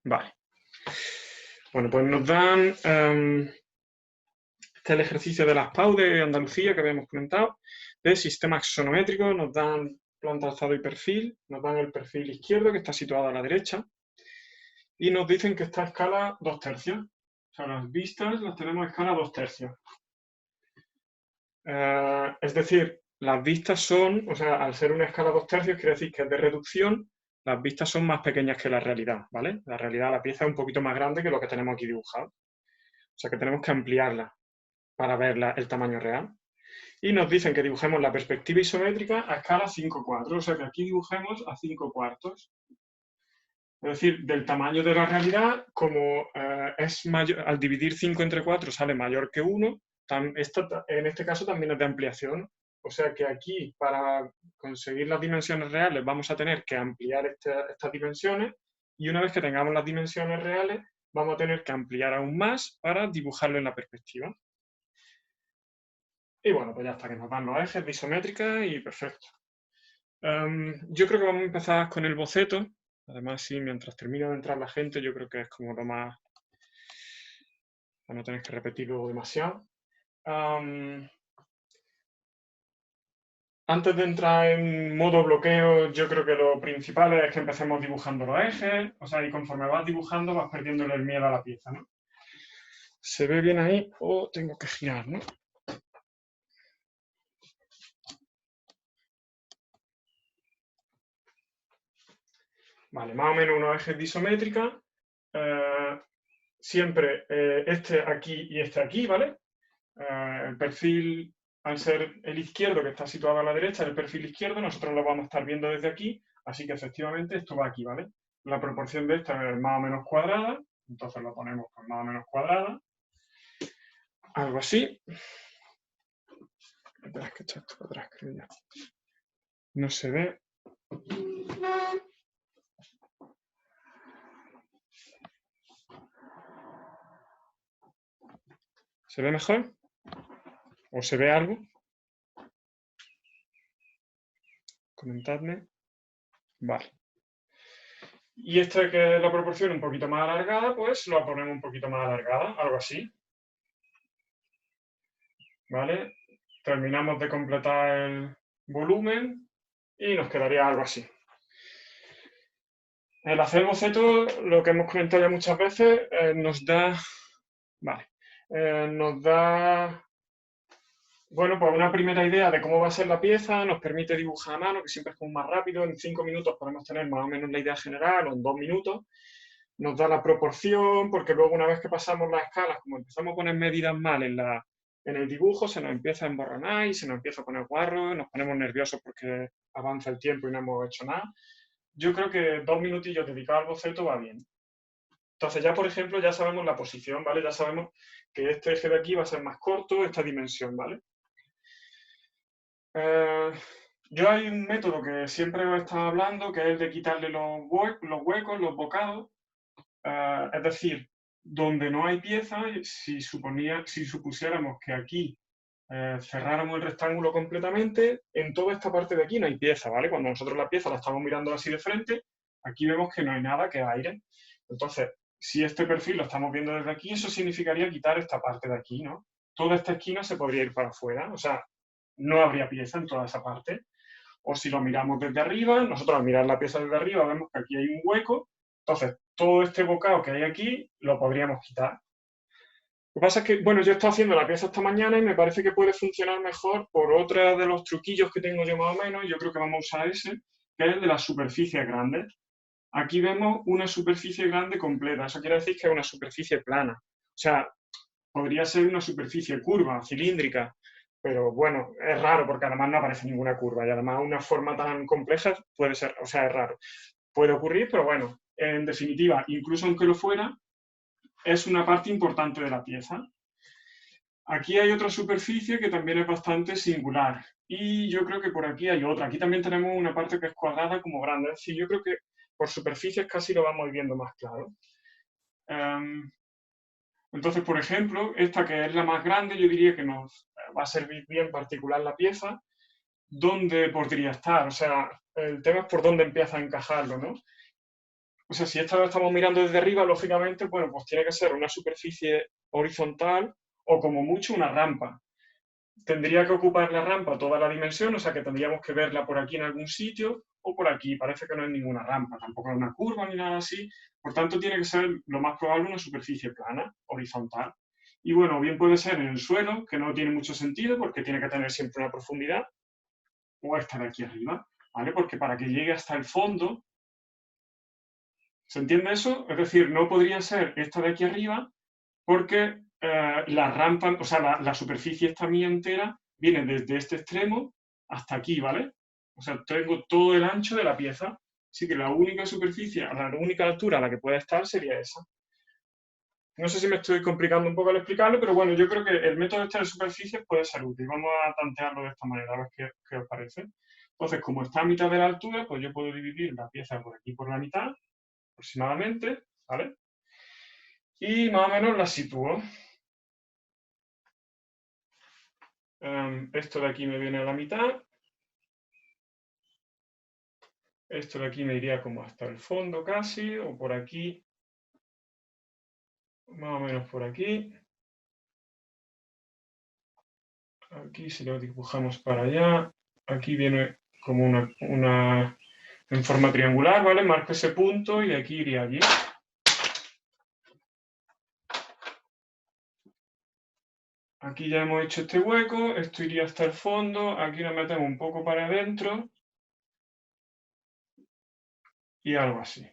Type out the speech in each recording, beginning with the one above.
Vale. Bueno, pues nos dan, este es el ejercicio de las PAU de Andalucía que habíamos comentado, de sistema axonométrico, nos dan planta, alzado y perfil, nos dan el perfil izquierdo que está situado a la derecha, y nos dicen que está a escala 2/3. O sea, las vistas las tenemos a escala 2/3. Es decir, las vistas son, o sea, al ser una escala 2/3 quiere decir que es de reducción, las vistas son más pequeñas que la realidad, ¿vale? La realidad, la pieza es un poquito más grande que lo que tenemos aquí dibujado. O sea que tenemos que ampliarla para ver el tamaño real. Y nos dicen que dibujemos la perspectiva isométrica a escala 5/4, o sea que aquí dibujemos a 5/4. Es decir, del tamaño de la realidad, como es mayor, al dividir 5 entre 4 sale mayor que 1, en este caso también es de ampliación. O sea que aquí, para conseguir las dimensiones reales, vamos a tener que ampliar estas dimensiones, y una vez que tengamos las dimensiones reales, vamos a tener que ampliar aún más para dibujarlo en la perspectiva. Y bueno, pues ya está, que nos dan los ejes de isométrica y perfecto. Yo creo que vamos a empezar con el boceto. Además, sí, mientras termina de entrar la gente, yo creo que es como lo más, para no tener que repetirlo demasiado. Antes de entrar en modo bloqueo, yo creo que lo principal es que empecemos dibujando los ejes, o sea, y conforme vas dibujando vas perdiéndole el miedo a la pieza, ¿no? ¿Se ve bien ahí o tengo que girar, no? Vale, más o menos unos ejes de isométrica. Siempre este aquí y este aquí, ¿vale? El perfil, al ser el izquierdo que está situado a la derecha, el perfil izquierdo, nosotros lo vamos a estar viendo desde aquí, así que efectivamente esto va aquí, ¿vale? La proporción de esta es más o menos cuadrada, entonces lo ponemos por más o menos cuadrada, algo así. Espera, que esto para atrás, creo yo. No se ve. ¿Se ve mejor? ¿O se ve algo? Comentadme. Vale. Y esta que es la proporción un poquito más alargada, pues lo ponemos un poquito más alargada, algo así. ¿Vale? Terminamos de completar el volumen y nos quedaría algo así. El hacer boceto, lo que hemos comentado ya muchas veces, nos da, vale, nos da, bueno, pues una primera idea de cómo va a ser la pieza, nos permite dibujar a mano, que siempre es como más rápido, en 5 minutos podemos tener más o menos la idea general, o en 2 minutos, nos da la proporción, porque luego una vez que pasamos las escalas, como empezamos a poner medidas mal en el dibujo, se nos empieza a emborronar y se nos empieza a poner guarro, nos ponemos nerviosos porque avanza el tiempo y no hemos hecho nada. Yo creo que 2 minutillos dedicados al boceto va bien. Entonces ya, por ejemplo, ya sabemos la posición, ¿vale? Ya sabemos que este eje de aquí va a ser más corto, esta dimensión, ¿vale? Yo hay un método que siempre os he estado hablando, que es el de quitarle los huecos, los bocados. Es decir, donde no hay pieza, si supusiéramos que aquí cerráramos el rectángulo completamente, en toda esta parte de aquí no hay pieza, ¿vale? Cuando nosotros la pieza la estamos mirando así de frente, aquí vemos que no hay nada, que es aire. Entonces, si este perfil lo estamos viendo desde aquí, eso significaría quitar esta parte de aquí, ¿no? Toda esta esquina se podría ir para afuera, o sea, no habría pieza en toda esa parte. O si lo miramos desde arriba, nosotros al mirar la pieza desde arriba vemos que aquí hay un hueco, entonces todo este bocado que hay aquí lo podríamos quitar. Lo que pasa es que, bueno, yo he estado haciendo la pieza esta mañana y me parece que puede funcionar mejor por otro de los truquillos que tengo yo más o menos, y yo creo que vamos a usar ese, que es el de las superficies grandes. Aquí vemos una superficie grande completa, eso quiere decir que es una superficie plana. O sea, podría ser una superficie curva, cilíndrica, pero bueno, es raro porque además no aparece ninguna curva y además una forma tan compleja puede ser, o sea, es raro. Puede ocurrir, pero bueno, en definitiva, incluso aunque lo fuera, es una parte importante de la pieza. Aquí hay otra superficie que también es bastante singular y yo creo que por aquí hay otra. Aquí también tenemos una parte que es cuadrada como grande, es decir, yo creo que por superficies casi lo vamos viendo más claro. Entonces, por ejemplo, esta que es la más grande, yo diría que nos va a servir bien particular la pieza. ¿Dónde podría estar? O sea, el tema es por dónde empieza a encajarlo, ¿no? O sea, si esta la estamos mirando desde arriba, lógicamente, bueno, pues tiene que ser una superficie horizontal o como mucho una rampa. Tendría que ocupar la rampa toda la dimensión, o sea que tendríamos que verla por aquí en algún sitio o por aquí. Parece que no es ninguna rampa, tampoco es una curva ni nada así. Por tanto, tiene que ser lo más probable una superficie plana, horizontal. Y bueno, bien puede ser en el suelo, que no tiene mucho sentido porque tiene que tener siempre una profundidad, o esta de aquí arriba, ¿vale? Porque para que llegue hasta el fondo, ¿se entiende eso? Es decir, no podría ser esta de aquí arriba porque la rampa, o sea, la superficie esta mía entera viene desde este extremo hasta aquí, ¿vale? O sea, tengo todo el ancho de la pieza, así que la única superficie, la única altura a la que puede estar sería esa. No sé si me estoy complicando un poco al explicarlo, pero bueno, yo creo que el método este de superficies puede ser útil. Vamos a tantearlo de esta manera, a ver qué os parece. Entonces, como está a mitad de la altura, pues yo puedo dividir la pieza por aquí por la mitad, aproximadamente, ¿vale? Y más o menos la sitúo. Esto de aquí me viene a la mitad. Esto de aquí me iría como hasta el fondo casi, o por aquí, más o menos por aquí. Aquí si lo dibujamos para allá, aquí viene como en forma triangular, ¿vale? Marco ese punto y aquí iría allí. Aquí ya hemos hecho este hueco, esto iría hasta el fondo, aquí nos metemos un poco para adentro y algo así.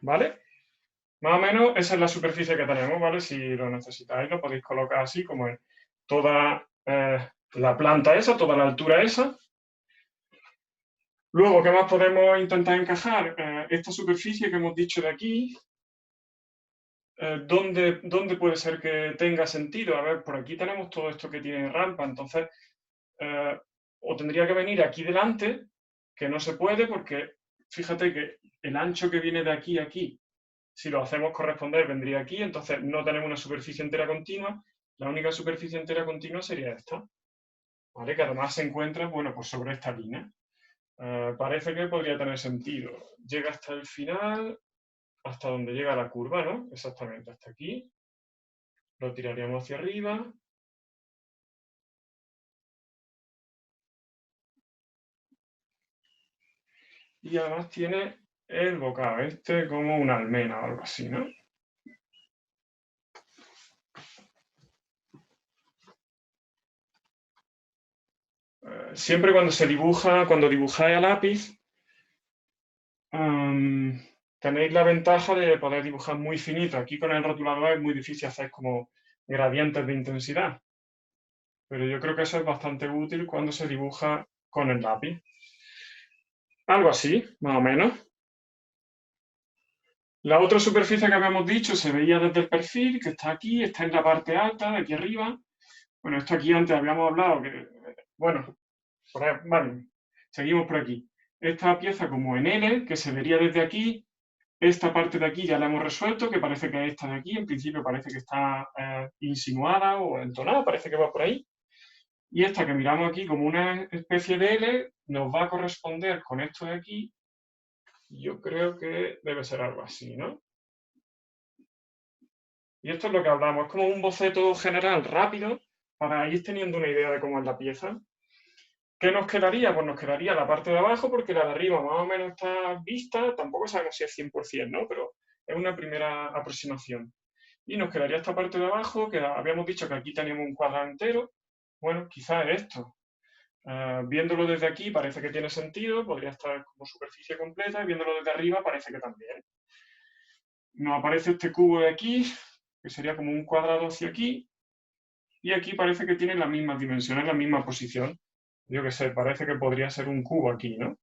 ¿Vale? Más o menos esa es la superficie que tenemos, ¿vale? Si lo necesitáis lo podéis colocar así como en toda la planta esa, toda la altura esa. Luego, ¿qué más podemos intentar encajar? Esta superficie que hemos dicho de aquí, ¿dónde puede ser que tenga sentido? A ver, por aquí tenemos todo esto que tiene rampa, entonces, o tendría que venir aquí delante, que no se puede porque fíjate que el ancho que viene de aquí a aquí, si lo hacemos corresponder, vendría aquí, entonces no tenemos una superficie entera continua, la única superficie entera continua sería esta, ¿vale? Que además se encuentra, bueno, pues sobre esta línea. Parece que podría tener sentido. Llega hasta el final, hasta donde llega la curva, ¿no? Exactamente, hasta aquí. Lo tiraríamos hacia arriba. Y además tiene el bocado este como una almena o algo así, ¿no? Siempre cuando se dibuja, cuando dibujáis a lápiz, tenéis la ventaja de poder dibujar muy finito. Aquí con el rotulador es muy difícil hacer como gradientes de intensidad. Pero yo creo que eso es bastante útil cuando se dibuja con el lápiz. Algo así, más o menos. La otra superficie que habíamos dicho se veía desde el perfil, que está aquí, está en la parte alta, de aquí arriba. Bueno, esto aquí antes habíamos hablado que, bueno, vale, seguimos por aquí. Esta pieza como en L, que se vería desde aquí, esta parte de aquí ya la hemos resuelto, que parece que es esta de aquí, en principio parece que está insinuada o entonada, parece que va por ahí. Y esta que miramos aquí como una especie de L, nos va a corresponder con esto de aquí. Yo creo que debe ser algo así, ¿no? Y esto es lo que hablamos, es como un boceto general rápido para ir teniendo una idea de cómo es la pieza. ¿Qué nos quedaría? Pues nos quedaría la parte de abajo, porque la de arriba más o menos está vista, tampoco sabemos si es 100%, ¿no? Pero es una primera aproximación. Y nos quedaría esta parte de abajo, que habíamos dicho que aquí teníamos un cuadrado entero. Bueno, quizás es esto. Viéndolo desde aquí parece que tiene sentido, podría estar como superficie completa, y viéndolo desde arriba parece que también. Nos aparece este cubo de aquí, que sería como un cuadrado hacia aquí, y aquí parece que tiene las mismas dimensiones, la misma posición. Yo qué sé, parece que podría ser un cubo aquí, ¿no?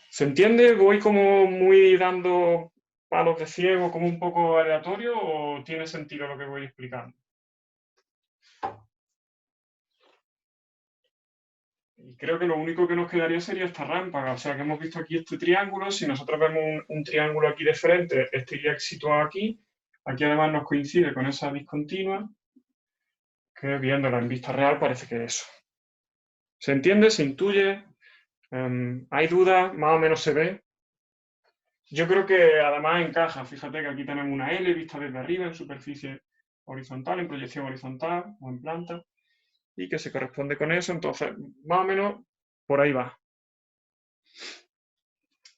¿Se entiende? ¿Voy como muy dando palos de ciego, como un poco aleatorio, o tiene sentido lo que voy explicando? Y creo que lo único que nos quedaría sería esta rámpaga. O sea, que hemos visto aquí este triángulo. Si nosotros vemos un triángulo aquí de frente, este iría situado aquí. Aquí además nos coincide con esa discontinua, que viéndola en vista real parece que es eso. ¿Se entiende? ¿Se intuye? ¿Hay dudas? Más o menos se ve. Yo creo que además encaja. Fíjate que aquí tenemos una L vista desde arriba en superficie horizontal, en proyección horizontal o en planta, y que se corresponde con eso. Entonces, más o menos por ahí va.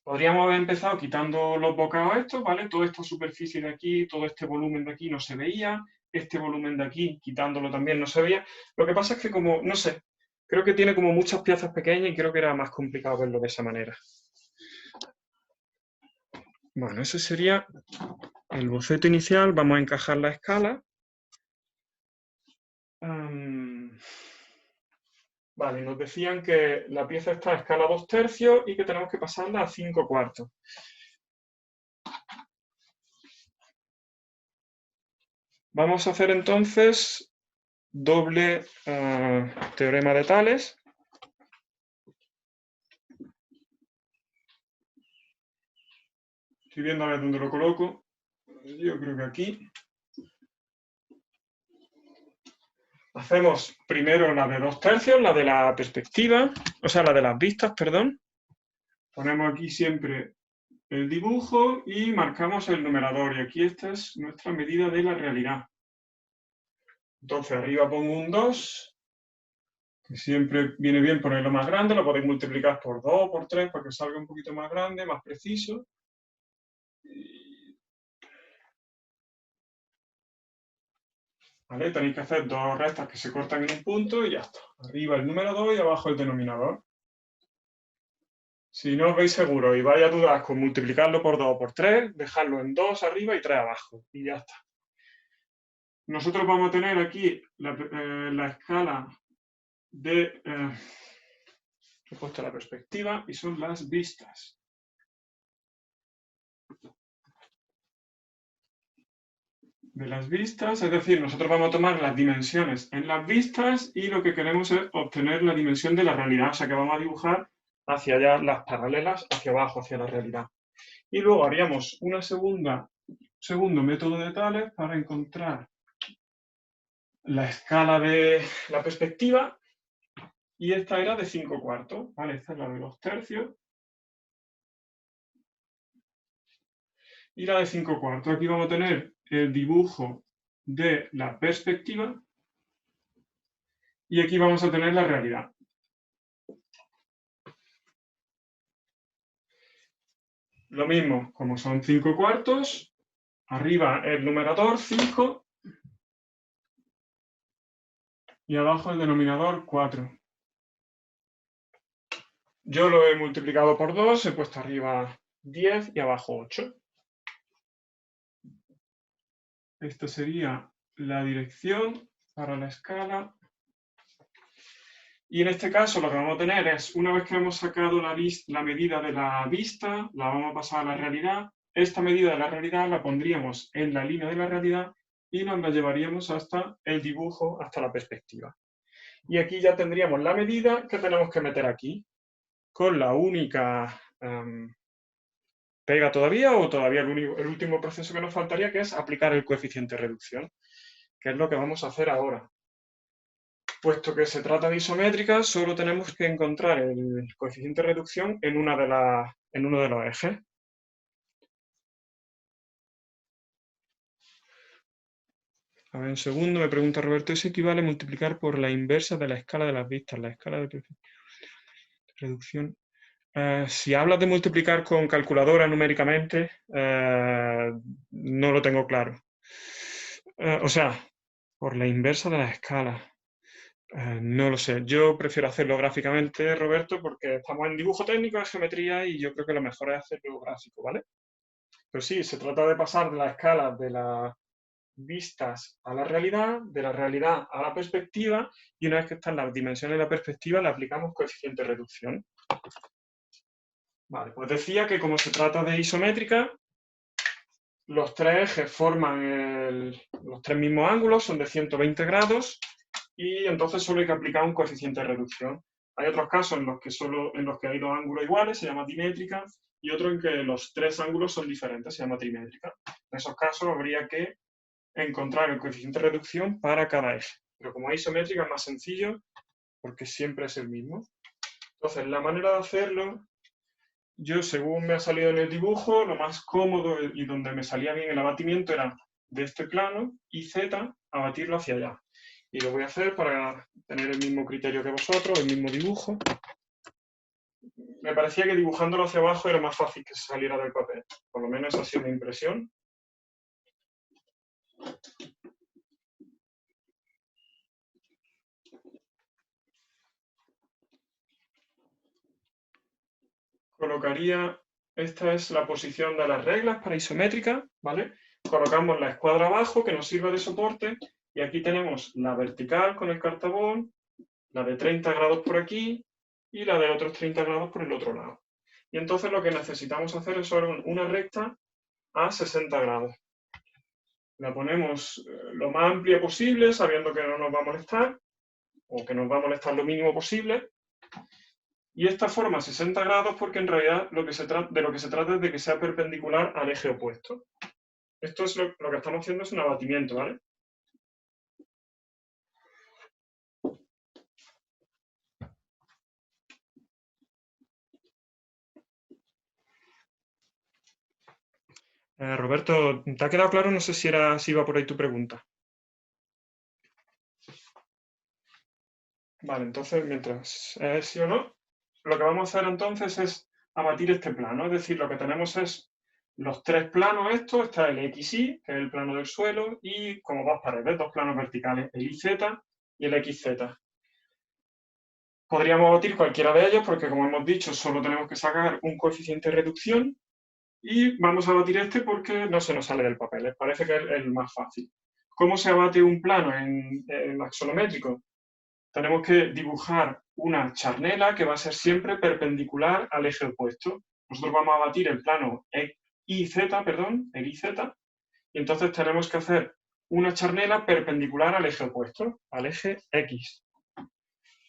Podríamos haber empezado quitando los bocados estos, ¿vale? Toda esta superficie de aquí, todo este volumen de aquí no se veía, este volumen de aquí, quitándolo también no se veía. Lo que pasa es que como, no sé, creo que tiene como muchas piezas pequeñas y creo que era más complicado verlo de esa manera. Bueno, ese sería el boceto inicial. Vamos a encajar la escala. Vale, nos decían que la pieza está a escala 2/3 y que tenemos que pasarla a 5/4. Vamos a hacer entonces doble teorema de Tales. Estoy viendo a ver dónde lo coloco. Yo creo que aquí. Hacemos primero la de 2/3, la de la perspectiva, o sea, la de las vistas, perdón. Ponemos aquí siempre el dibujo y marcamos el numerador. Y aquí esta es nuestra medida de la realidad. Entonces arriba pongo un 2, que siempre viene bien ponerlo más grande, lo podéis multiplicar por 2 o por 3 para que salga un poquito más grande, más preciso. ¿Vale? Tenéis que hacer dos rectas que se cortan en un punto y ya está. Arriba el número 2 y abajo el denominador. Si no os veis seguro y vais a dudar con multiplicarlo por 2 o por 3, dejadlo en 2 arriba y 3 abajo. Y ya está. Nosotros vamos a tener aquí la escala de... he puesto la perspectiva y son las vistas. De las vistas, es decir, nosotros vamos a tomar las dimensiones en las vistas y lo que queremos es obtener la dimensión de la realidad, o sea que vamos a dibujar hacia allá las paralelas, hacia abajo, hacia la realidad. Y luego haríamos un segundo método de Tales para encontrar la escala de la perspectiva y esta era de 5/4, ¿vale? Esta es la de 2/3 y la de 5/4. Aquí vamos a tener el dibujo de la perspectiva y aquí vamos a tener la realidad. Lo mismo, como son 5/4, arriba el numerador 5 y abajo el denominador 4. Yo lo he multiplicado por 2, he puesto arriba 10 y abajo 8. Esta sería la dirección para la escala. Y en este caso lo que vamos a tener es, una vez que hemos sacado la medida de la vista, la vamos a pasar a la realidad. Esta medida de la realidad la pondríamos en la línea de la realidad y nos la llevaríamos hasta el dibujo, hasta la perspectiva. Y aquí ya tendríamos la medida que tenemos que meter aquí, con la única pega todavía, o todavía el último proceso que nos faltaría, que es aplicar el coeficiente de reducción, que es lo que vamos a hacer ahora. Puesto que se trata de isométrica, solo tenemos que encontrar el coeficiente de reducción en uno de los ejes. A ver, un segundo, me pregunta Roberto, ¿eso equivale a multiplicar por la inversa de la escala de las vistas, la escala de reducción? Si hablas de multiplicar con calculadora numéricamente, no lo tengo claro. O sea, por la inversa de la escala. No lo sé. Yo prefiero hacerlo gráficamente, Roberto, porque estamos en dibujo técnico, en geometría, y yo creo que lo mejor es hacerlo gráfico, ¿vale? Pero sí, se trata de pasar de la escala de las vistas a la realidad, de la realidad a la perspectiva, y una vez que están las dimensiones de la perspectiva, le aplicamos coeficiente de reducción. Vale, pues decía que como se trata de isométrica, los tres ejes forman los tres mismos ángulos, son de 120 grados, y entonces solo hay que aplicar un coeficiente de reducción. Hay otros casos en los que hay dos ángulos iguales, se llama dimétrica, y otro en que los tres ángulos son diferentes, se llama trimétrica. En esos casos habría que encontrar el coeficiente de reducción para cada eje. Pero como isométrica es más sencillo, porque siempre es el mismo. Entonces, la manera de hacerlo, yo según me ha salido en el dibujo, lo más cómodo y donde me salía bien el abatimiento era de este plano y Z, abatirlo hacia allá. Y lo voy a hacer para tener el mismo criterio que vosotros, el mismo dibujo. Me parecía que dibujándolo hacia abajo era más fácil que se saliera del papel. Por lo menos esa ha sido mi impresión. Colocaría, esta es la posición de las reglas para isométrica, ¿vale? Colocamos la escuadra abajo que nos sirve de soporte y aquí tenemos la vertical con el cartabón, la de 30 grados por aquí y la de otros 30 grados por el otro lado. Y entonces lo que necesitamos hacer es solo una recta a 60 grados. La ponemos lo más amplia posible, sabiendo que no nos va a molestar, o que nos va a molestar lo mínimo posible. Y esta forma 60 grados porque en realidad de lo que se trata es de que sea perpendicular al eje opuesto. Esto es lo que estamos haciendo es un abatimiento, ¿vale? Roberto, ¿te ha quedado claro? No sé si iba por ahí tu pregunta. Vale, entonces, mientras sí o no, lo que vamos a hacer entonces es abatir este plano. Es decir, lo que tenemos es los tres planos estos, está el XY, que es el plano del suelo, y como dos paredes, dos planos verticales, el YZ y el XZ. Podríamos abatir cualquiera de ellos porque, como hemos dicho, solo tenemos que sacar un coeficiente de reducción y vamos a abatir este porque no se nos sale del papel. Les parece que es el más fácil. ¿Cómo se abate un plano en axonométrico? Tenemos que dibujar una charnela que va a ser siempre perpendicular al eje opuesto. Nosotros vamos a abatir el plano IZ, el IZ, y entonces tenemos que hacer una charnela perpendicular al eje opuesto, al eje X.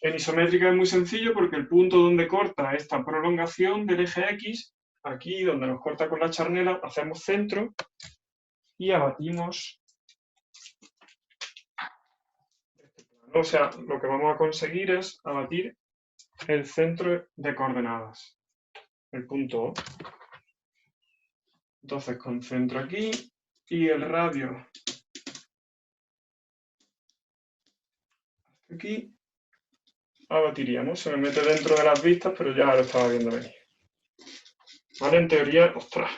En isométrica es muy sencillo porque el punto donde corta esta prolongación del eje X, aquí donde nos corta con la charnela, hacemos centro y abatimos. O sea, lo que vamos a conseguir es abatir el centro de coordenadas, el punto O. Entonces, con centro aquí y el radio aquí, abatiríamos. Se me mete dentro de las vistas, pero ya lo estaba viendo venir. ¿Vale? En teoría, ostras.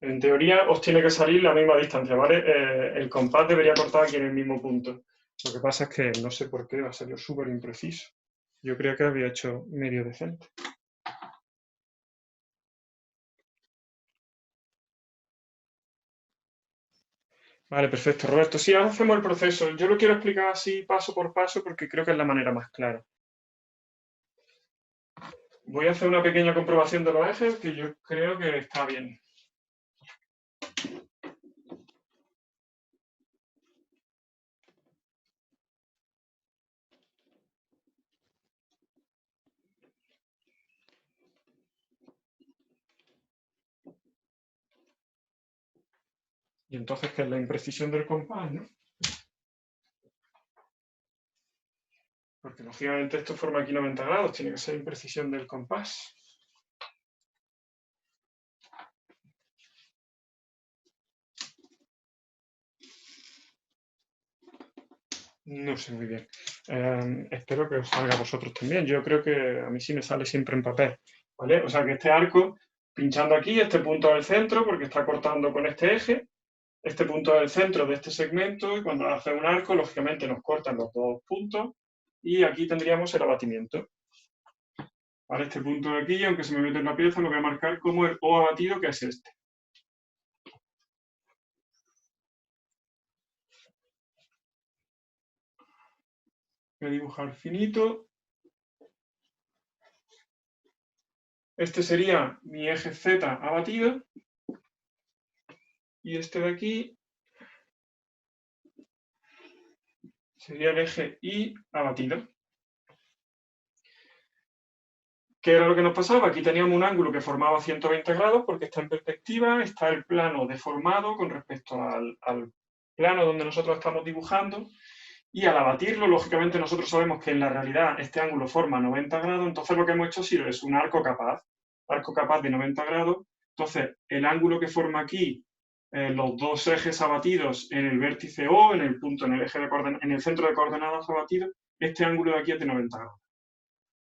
En teoría os tiene que salir la misma distancia, ¿vale? El compás debería cortar aquí en el mismo punto. Lo que pasa es que no sé por qué ha salido súper impreciso. Yo creía que había hecho medio decente. Vale, perfecto, Roberto. Sí, ahora hacemos el proceso. Yo lo quiero explicar así paso por paso porque creo que es la manera más clara. Voy a hacer una pequeña comprobación de los ejes que yo creo que está bien. Y entonces, ¿qué es la imprecisión del compás, no? Porque lógicamente esto forma aquí 90 grados, tiene que ser imprecisión del compás. No sé muy bien. Espero que os salga a vosotros también. Yo creo que a mí sí me sale siempre en papel. ¿Vale? O sea que este arco, pinchando aquí, este punto del centro, porque está cortando con este eje, este punto es el centro de este segmento, y cuando hace un arco, lógicamente nos cortan los dos puntos, y aquí tendríamos el abatimiento. Vale, este punto de aquí, aunque se me mete en la pieza, lo voy a marcar como el O abatido, que es este. Voy a dibujar finito. Este sería mi eje Z abatido. Y este de aquí sería el eje Y abatido. ¿qué era lo que nos pasaba? Aquí teníamos un ángulo que formaba 120 grados porque está en perspectiva, está el plano deformado con respecto al plano donde nosotros estamos dibujando, y al abatirlo, lógicamente nosotros sabemos que en la realidad este ángulo forma 90 grados, entonces lo que hemos hecho es un arco capaz de 90 grados. Entonces, el ángulo que forma aquí, los dos ejes abatidos en el vértice O, en el punto, en el eje en el centro de coordenadas abatido, este ángulo de aquí es de 90 grados.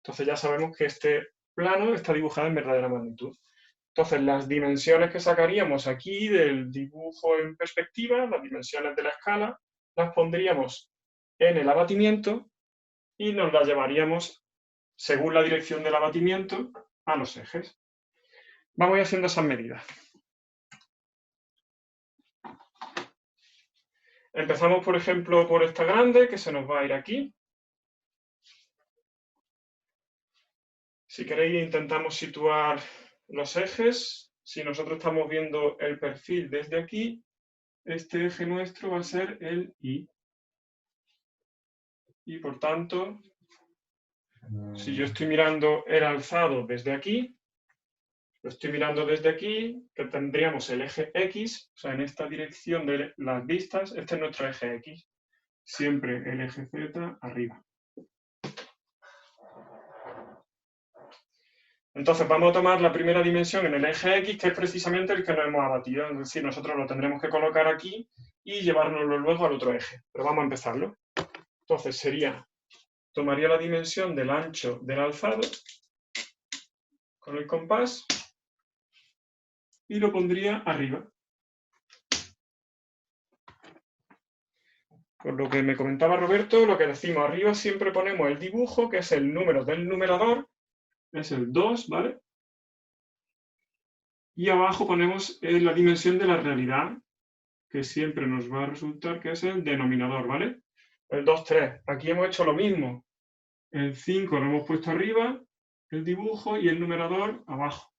Entonces ya sabemos que este plano está dibujado en verdadera magnitud. Entonces, las dimensiones que sacaríamos aquí del dibujo en perspectiva, las dimensiones de la escala, las pondríamos en el abatimiento y nos las llevaríamos, según la dirección del abatimiento, a los ejes. Vamos haciendo esas medidas. Empezamos, por ejemplo, por esta grande, que se nos va a ir aquí. Si queréis, intentamos situar los ejes. Si nosotros estamos viendo el perfil desde aquí, este eje nuestro va a ser el Y. Y por tanto, si yo estoy mirando el alzado desde aquí, lo estoy mirando desde aquí, que tendríamos el eje X, o sea, en esta dirección de las vistas, este es nuestro eje X. Siempre el eje Z arriba. Entonces vamos a tomar la primera dimensión en el eje X, que es precisamente el que no hemos abatido. Es decir, nosotros lo tendremos que colocar aquí y llevárnoslo luego al otro eje. Pero vamos a empezarlo. Entonces tomaría la dimensión del ancho del alzado con el compás y lo pondría arriba. Por lo que me comentaba Roberto, lo que decimos arriba siempre ponemos el dibujo, que es el número del numerador, es el 2, ¿vale? Y abajo ponemos la dimensión de la realidad, que siempre nos va a resultar que es el denominador, ¿vale? El 2, 3. Aquí hemos hecho lo mismo. El 5 lo hemos puesto arriba, el dibujo, y el numerador abajo.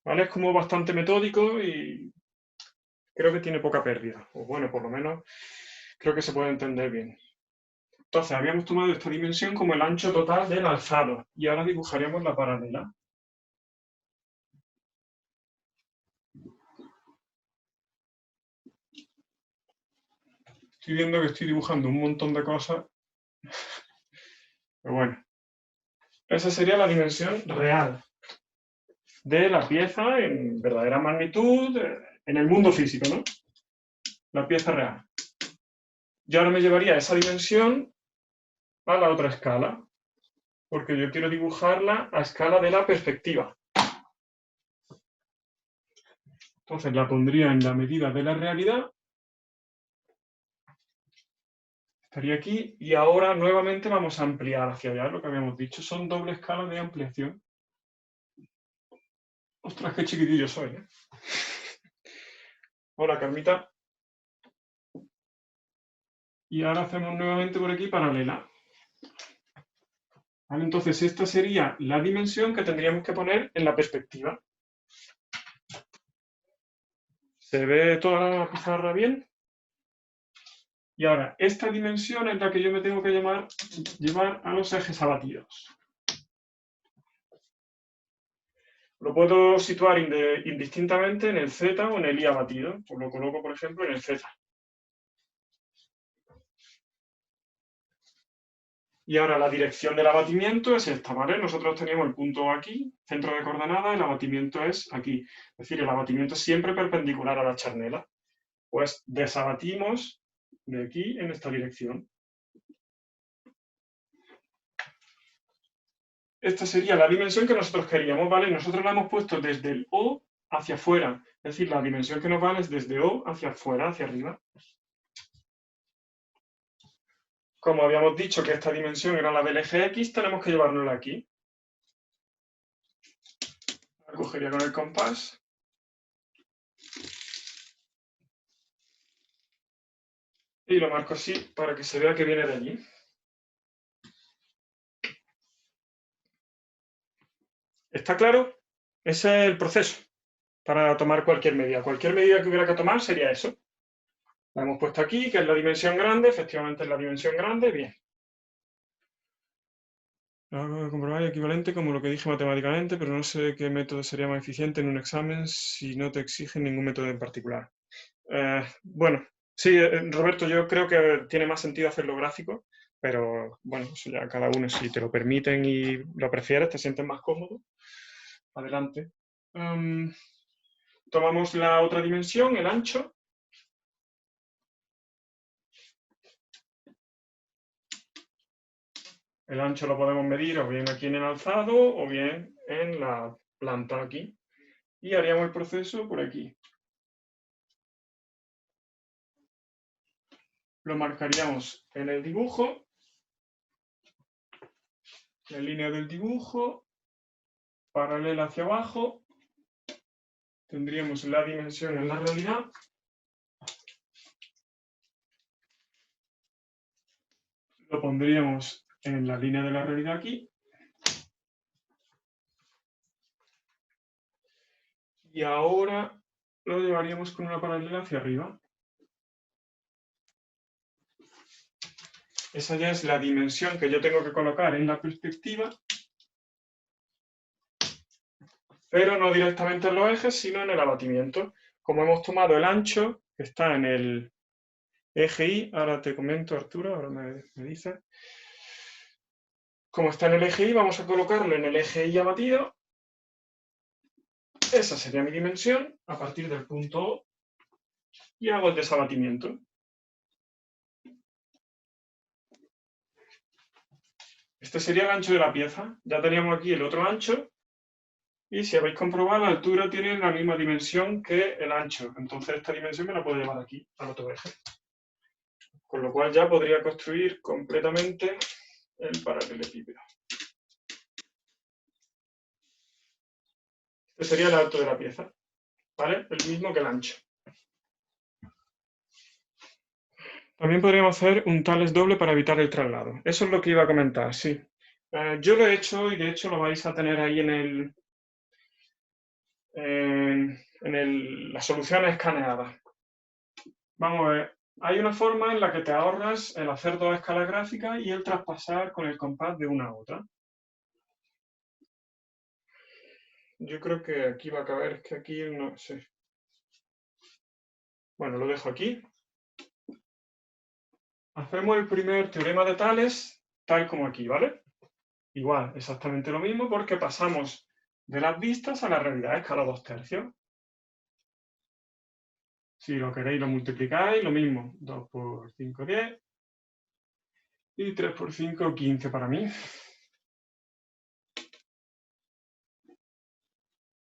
¿Vale? Es como bastante metódico y creo que tiene poca pérdida. O bueno, por lo menos creo que se puede entender bien. Entonces, habíamos tomado esta dimensión como el ancho total del alzado. Y ahora dibujaríamos la paralela. Estoy viendo que estoy dibujando un montón de cosas. Pero bueno. Esa sería la dimensión real de la pieza en verdadera magnitud, en el mundo físico, ¿no? La pieza real. Yo ahora me llevaría esa dimensión a la otra escala, porque yo quiero dibujarla a escala de la perspectiva. Entonces la pondría en la medida de la realidad. Estaría aquí y ahora nuevamente vamos a ampliar hacia allá, lo que habíamos dicho. Son doble escala de ampliación. Ostras, qué chiquitillo soy, ¿eh? Hola, Carmita. Y ahora hacemos nuevamente por aquí paralela. ¿Vale? Entonces esta sería la dimensión que tendríamos que poner en la perspectiva. ¿Se ve toda la pizarra bien? Y ahora, esta dimensión es la que yo me tengo que llevar a los ejes abatidos. Lo puedo situar indistintamente en el Z o en el Y abatido. Pues lo coloco, por ejemplo, en el Z. Y ahora la dirección del abatimiento es esta, ¿vale? Nosotros teníamos el punto aquí, centro de coordenada, el abatimiento es aquí. Es decir, el abatimiento es siempre perpendicular a la charnela. Pues desabatimos de aquí en esta dirección. Esta sería la dimensión que nosotros queríamos, ¿vale? Nosotros la hemos puesto desde el O hacia afuera. Es decir, la dimensión que nos vale es desde O hacia afuera, hacia arriba. Como habíamos dicho que esta dimensión era la del eje X, tenemos que llevárnosla aquí. La cogería con el compás. Y lo marco así para que se vea que viene de allí. ¿Está claro? Ese es el proceso para tomar cualquier medida. Cualquier medida que hubiera que tomar sería eso. La hemos puesto aquí, que es la dimensión grande, efectivamente es la dimensión grande, bien. Comprobar equivalente como lo que dije matemáticamente, pero no sé qué método sería más eficiente en un examen si no te exigen ningún método en particular. Bueno, sí, Roberto, yo creo que tiene más sentido hacerlo gráfico, pero bueno, eso ya cada uno, si te lo permiten y lo prefieres, te sientes más cómodo, adelante. Tomamos la otra dimensión, el ancho. El ancho lo podemos medir o bien aquí en el alzado o bien en la planta aquí. Y haríamos el proceso por aquí. Lo marcaríamos en el dibujo, la línea del dibujo, paralela hacia abajo. Tendríamos la dimensión en la realidad. Lo pondríamos en la línea de la realidad aquí. Y ahora lo llevaríamos con una paralela hacia arriba. Esa ya es la dimensión que yo tengo que colocar en la perspectiva, pero no directamente en los ejes, sino en el abatimiento. Como hemos tomado el ancho, que está en el eje Y, ahora te comento, Arturo, ahora me dices. Como está en el eje Y, vamos a colocarlo en el eje Y abatido. Esa sería mi dimensión a partir del punto O y hago el desabatimiento. Este sería el ancho de la pieza. Ya teníamos aquí el otro ancho y si habéis comprobado, la altura tiene la misma dimensión que el ancho. Entonces esta dimensión me la puedo llevar aquí, al otro eje. Con lo cual ya podría construir completamente el paralelepípedo. Este sería el alto de la pieza, ¿vale? El mismo que el ancho. También podríamos hacer un tales doble para evitar el traslado. Eso es lo que iba a comentar, sí. Yo lo he hecho y de hecho lo vais a tener ahí en la solución escaneada. Vamos a ver, hay una forma en la que te ahorras el hacer dos escalas gráficas y el traspasar con el compás de una a otra. Yo creo que aquí va a caber, es que aquí no sé. Bueno, lo dejo aquí. Hacemos el primer teorema de Tales, tal como aquí, ¿vale? Igual, exactamente lo mismo porque pasamos de las vistas a la realidad, escala 2/3. Si lo queréis lo multiplicáis, lo mismo. 2 por 5, 10. Y 3 por 5, 15 para mí.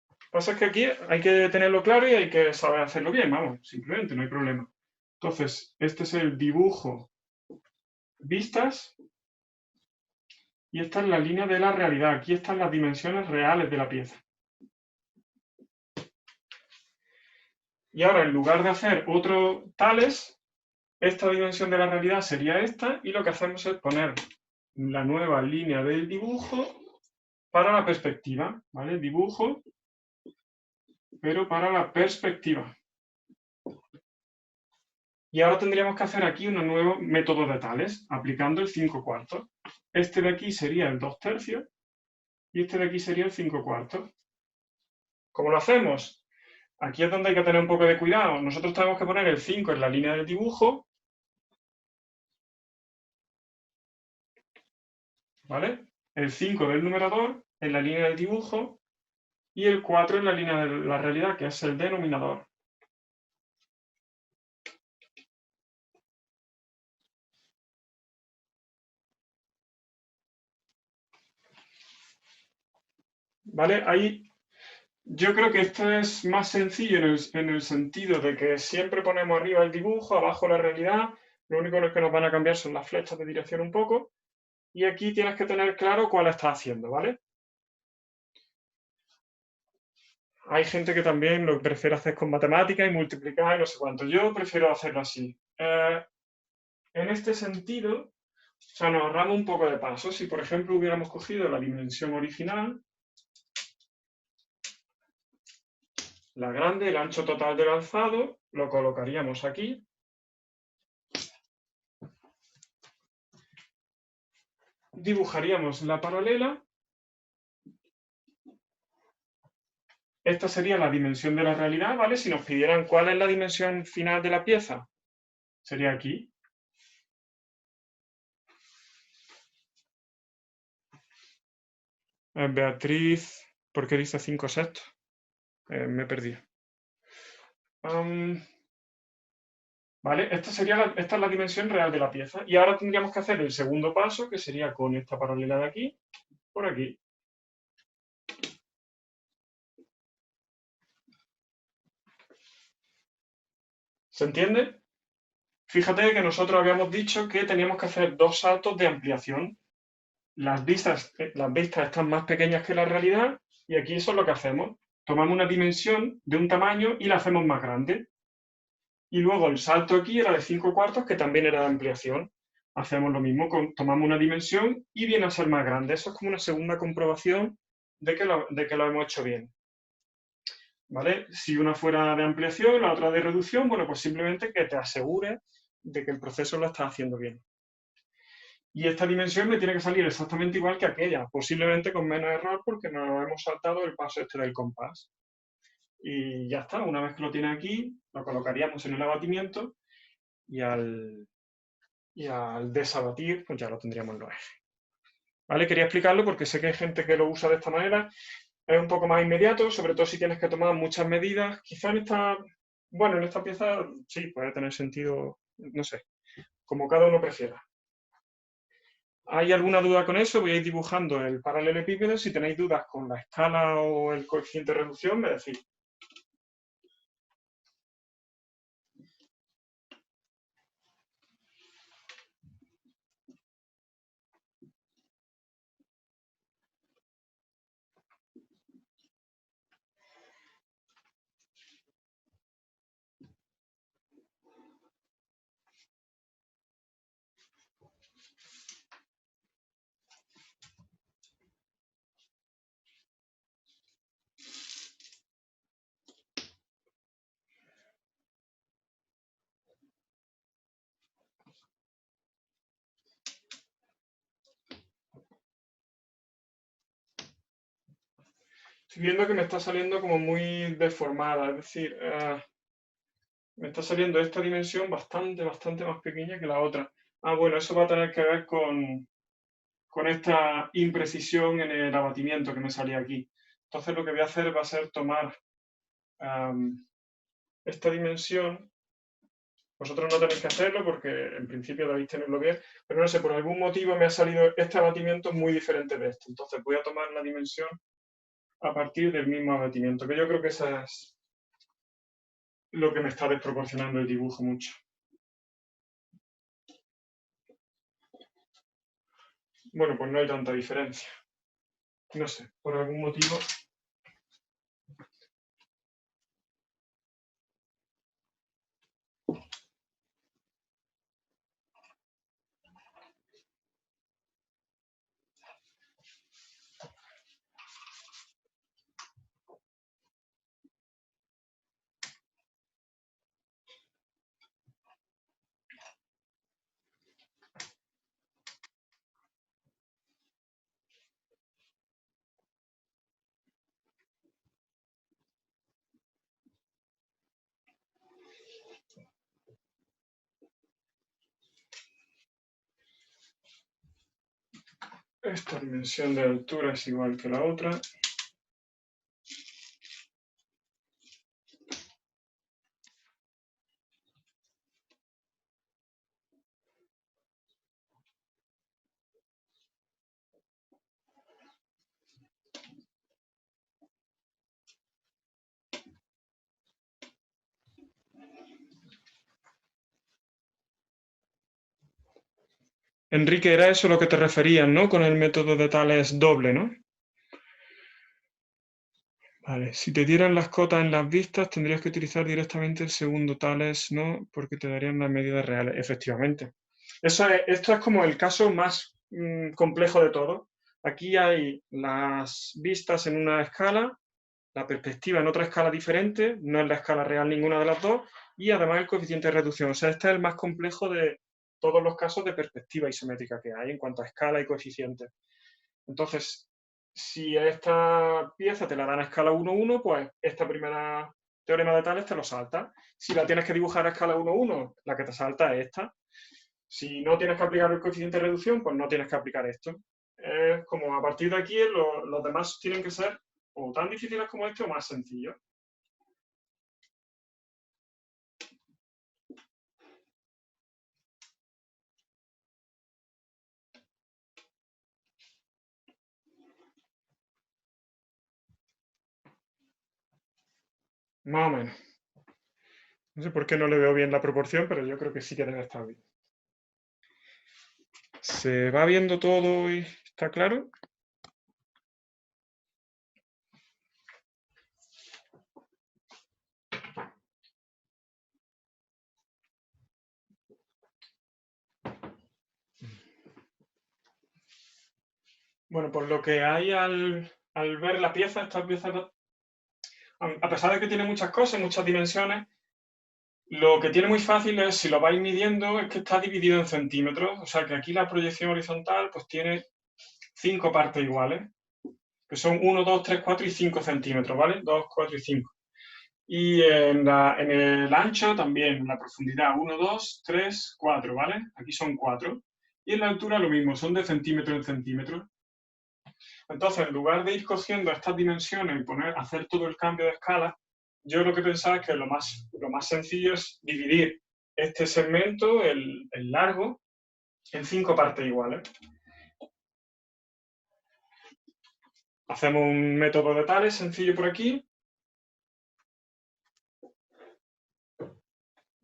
Lo que pasa es que aquí hay que tenerlo claro y hay que saber hacerlo bien, vamos, simplemente, no hay problema. Entonces, este es el dibujo vistas y esta es la línea de la realidad. Aquí están las dimensiones reales de la pieza. Y ahora, en lugar de hacer otro tales, esta dimensión de la realidad sería esta y lo que hacemos es poner la nueva línea del dibujo para la perspectiva, ¿vale? Dibujo, pero para la perspectiva. Y ahora tendríamos que hacer aquí un nuevo método de tales, aplicando el 5/4. Este de aquí sería el 2/3 y este de aquí sería el 5/4. ¿Cómo lo hacemos? Aquí es donde hay que tener un poco de cuidado. Nosotros tenemos que poner el 5 en la línea del dibujo, ¿vale? El 5 del numerador en la línea del dibujo y el 4 en la línea de la realidad, que es el denominador. ¿Vale? Ahí yo creo que esto es más sencillo en el sentido de que siempre ponemos arriba el dibujo, abajo la realidad, lo único que nos van a cambiar son las flechas de dirección un poco, y aquí tienes que tener claro cuál estás haciendo, ¿vale? Hay gente que también lo prefiere hacer con matemáticas y multiplicar y no sé cuánto. Yo prefiero hacerlo así. En este sentido, o sea, nos ahorramos un poco de paso. Si, por ejemplo, hubiéramos cogido la dimensión original, la grande, el ancho total del alzado, lo colocaríamos aquí. dibujaríamos la paralela. Esta sería la dimensión de la realidad, ¿vale? Si nos pidieran cuál es la dimensión final de la pieza, sería aquí. Beatriz, ¿por qué dice 5/6? Me he perdido. Vale, esta es la dimensión real de la pieza. Y ahora tendríamos que hacer el segundo paso, que sería con esta paralela de aquí, por aquí. ¿Se entiende? Fíjate que nosotros habíamos dicho que teníamos que hacer 2 saltos de ampliación. Las vistas están más pequeñas que la realidad y aquí eso es lo que hacemos. Tomamos una dimensión de un tamaño y la hacemos más grande. Y luego el salto aquí era de 5/4, que también era de ampliación. Hacemos lo mismo, tomamos una dimensión y viene a ser más grande. Eso es como una segunda comprobación de que lo hemos hecho bien. ¿Vale? Si una fuera de ampliación y la otra de reducción, bueno, pues simplemente que te asegures de que el proceso lo estás haciendo bien. Y esta dimensión me tiene que salir exactamente igual que aquella, posiblemente con menos error porque nos hemos saltado el paso este del compás. Y ya está, una vez que lo tiene aquí, lo colocaríamos en el abatimiento y al desabatir, pues ya lo tendríamos en los ejes. ¿Vale? Quería explicarlo porque sé que hay gente que lo usa de esta manera. Es un poco más inmediato, sobre todo si tienes que tomar muchas medidas. Quizá en esta pieza sí puede tener sentido, no sé, como cada uno prefiera. ¿Hay alguna duda con eso? Voy a ir dibujando el paralelepípedo. Si tenéis dudas con la escala o el coeficiente de reducción, me decís. Estoy viendo que me está saliendo como muy deformada, es decir, me está saliendo esta dimensión bastante más pequeña que la otra. Bueno, eso va a tener que ver con esta imprecisión en el abatimiento que me salía aquí. Entonces lo que voy a hacer va a ser tomar esta dimensión. Vosotros no tenéis que hacerlo porque en principio debéis tenerlo bien, pero no sé, por algún motivo me ha salido este abatimiento muy diferente de este. Entonces voy a tomar la dimensión a partir del mismo abatimiento, que yo creo que eso es lo que me está desproporcionando el dibujo mucho. Bueno, pues no hay tanta diferencia. No sé, por algún motivo. Esta dimensión de altura es igual que la otra. Enrique, era eso lo que te referías, ¿no? Con el método de Tales doble, ¿no? Vale, si te dieran las cotas en las vistas, tendrías que utilizar directamente el segundo Tales, ¿no? Porque te darían las medidas reales, efectivamente. Esto es como el caso más complejo de todo. Aquí hay las vistas en una escala, la perspectiva en otra escala diferente, no es la escala real ninguna de las dos, y además el coeficiente de reducción. O sea, este es el más complejo de todos los casos de perspectiva isométrica que hay en cuanto a escala y coeficiente. Entonces, si esta pieza te la dan a escala 1,1, pues esta primera teorema de Tales te lo salta. Si la tienes que dibujar a escala 1,1, la que te salta es esta. Si no tienes que aplicar el coeficiente de reducción, pues no tienes que aplicar esto. Es como a partir de aquí los demás tienen que ser o tan difíciles como este o más sencillos. Más o menos. No sé por qué no le veo bien la proporción, pero yo creo que sí que debe estar bien. ¿Se va viendo todo y está claro? Bueno, pues lo que hay al ver la pieza, esta pieza, a pesar de que tiene muchas cosas, muchas dimensiones, lo que tiene muy fácil es, si lo vais midiendo, es que está dividido en centímetros. O sea que aquí la proyección horizontal pues tiene 5 partes iguales, que son 1, 2, 3, 4 y 5 centímetros, ¿vale? 2, 4 y 5. Y en el ancho también, en la profundidad, 1, 2, 3, 4, ¿vale? Aquí son 4. Y en la altura lo mismo, son de centímetro en centímetro. Entonces, en lugar de ir cogiendo estas dimensiones y hacer todo el cambio de escala, yo lo que pensaba es que lo más sencillo es dividir este segmento, el largo, en 5 partes iguales. Hacemos un método de Tales sencillo por aquí.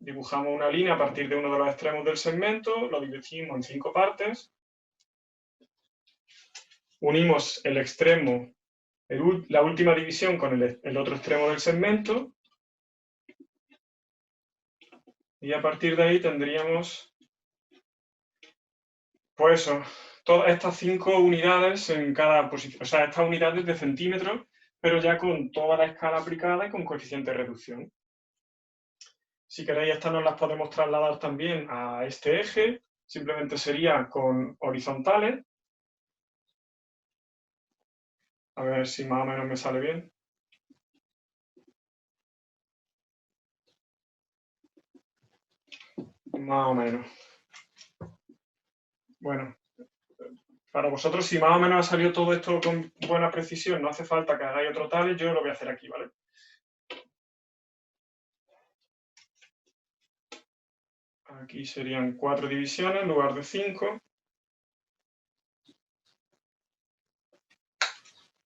Dibujamos una línea a partir de uno de los extremos del segmento, lo dividimos en 5 partes. Unimos el extremo, la última división con el otro extremo del segmento. Y a partir de ahí tendríamos, pues eso, todas estas 5 unidades en cada posición. O sea, estas unidades de centímetros, pero ya con toda la escala aplicada y con coeficiente de reducción. Si queréis, estas nos las podemos trasladar también a este eje. Simplemente sería con horizontales. A ver si más o menos me sale bien. Más o menos. Bueno, para vosotros, si más o menos ha salido todo esto con buena precisión, no hace falta que hagáis otro Tales, yo lo voy a hacer aquí, ¿vale? Aquí serían 4 divisiones en lugar de 5.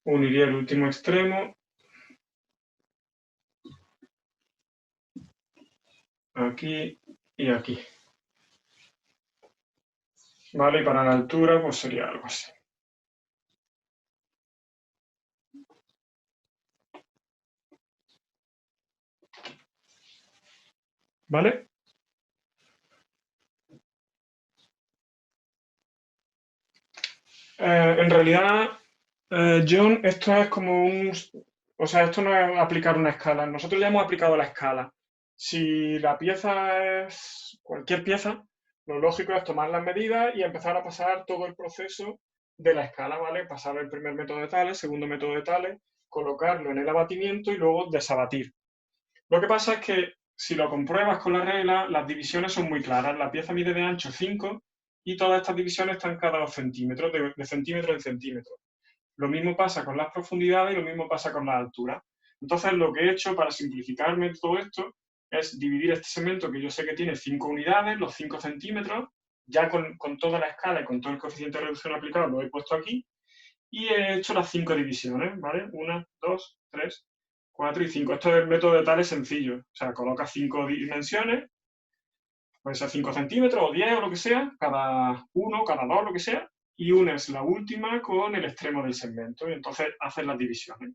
Uniría el último extremo. Aquí y aquí. ¿Vale? Y para la altura, pues sería algo así. ¿Vale? En realidad, John, esto es como o sea, esto no es aplicar una escala. Nosotros ya hemos aplicado la escala. Si la pieza es cualquier pieza, lo lógico es tomar las medidas y empezar a pasar todo el proceso de la escala, ¿vale? Pasar el primer método de Tales, segundo método de Tales, colocarlo en el abatimiento y luego desabatir. Lo que pasa es que si lo compruebas con la regla, las divisiones son muy claras. La pieza mide de ancho 5 y todas estas divisiones están cada 2 centímetros, de centímetro en centímetro. Lo mismo pasa con las profundidades y lo mismo pasa con las alturas. Entonces, lo que he hecho para simplificarme todo esto es dividir este segmento que yo sé que tiene 5 unidades, los 5 centímetros, ya con toda la escala y con todo el coeficiente de reducción aplicado lo he puesto aquí, y he hecho las 5 divisiones, ¿vale? 1, 2, 3, 4 y 5. Esto es el método de Tales sencillo. O sea, colocas 5 dimensiones, puede ser 5 centímetros o 10 o lo que sea, cada 1, cada 2, lo que sea, y unes la última con el extremo del segmento y entonces haces las divisiones.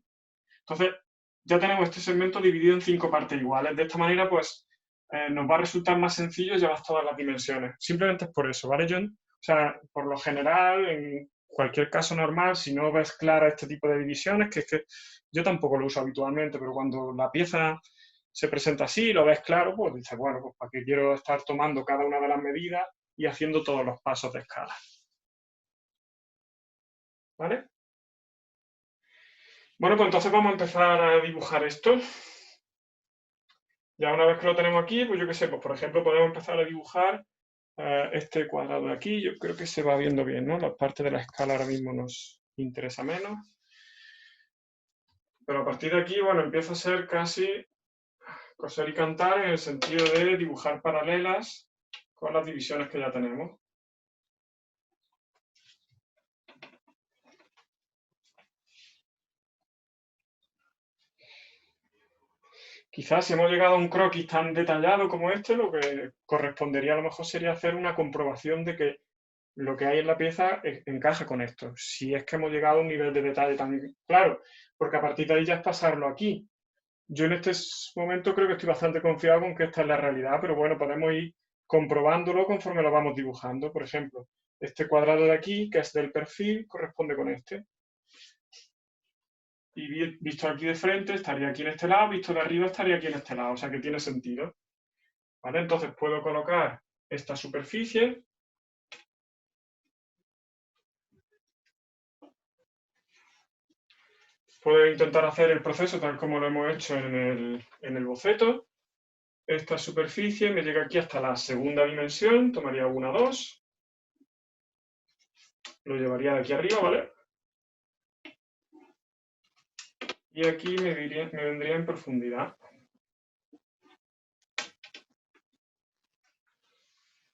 Entonces, ya tenemos este segmento dividido en 5 partes iguales. De esta manera, pues, nos va a resultar más sencillo llevar todas las dimensiones. Simplemente es por eso, ¿vale, John? O sea, por lo general, en cualquier caso normal, si no ves clara este tipo de divisiones, que es que yo tampoco lo uso habitualmente, pero cuando la pieza se presenta así, lo ves claro, pues dices, bueno, pues para qué quiero estar tomando cada una de las medidas y haciendo todos los pasos de escala. ¿Vale? Bueno, pues entonces vamos a empezar a dibujar esto. Ya una vez que lo tenemos aquí, pues yo qué sé, pues por ejemplo podemos empezar a dibujar este cuadrado de aquí. Yo creo que se va viendo bien, ¿no? La parte de la escala ahora mismo nos interesa menos. Pero a partir de aquí, bueno, empieza a ser casi coser y cantar en el sentido de dibujar paralelas con las divisiones que ya tenemos. Quizás si hemos llegado a un croquis tan detallado como este, lo que correspondería a lo mejor sería hacer una comprobación de que lo que hay en la pieza encaja con esto. Si es que hemos llegado a un nivel de detalle tan claro, porque a partir de ahí ya es pasarlo aquí. Yo en este momento creo que estoy bastante confiado con que esta es la realidad, pero bueno, podemos ir comprobándolo conforme lo vamos dibujando. Por ejemplo, este cuadrado de aquí, que es del perfil, corresponde con este. Y visto aquí de frente, estaría aquí en este lado, visto de arriba, estaría aquí en este lado, o sea que tiene sentido. ¿Vale? Entonces puedo colocar esta superficie. Puedo intentar hacer el proceso tal como lo hemos hecho en el boceto. Esta superficie me llega aquí hasta la segunda dimensión, tomaría 1, 2. Lo llevaría de aquí arriba, ¿vale? Y aquí me vendría en profundidad.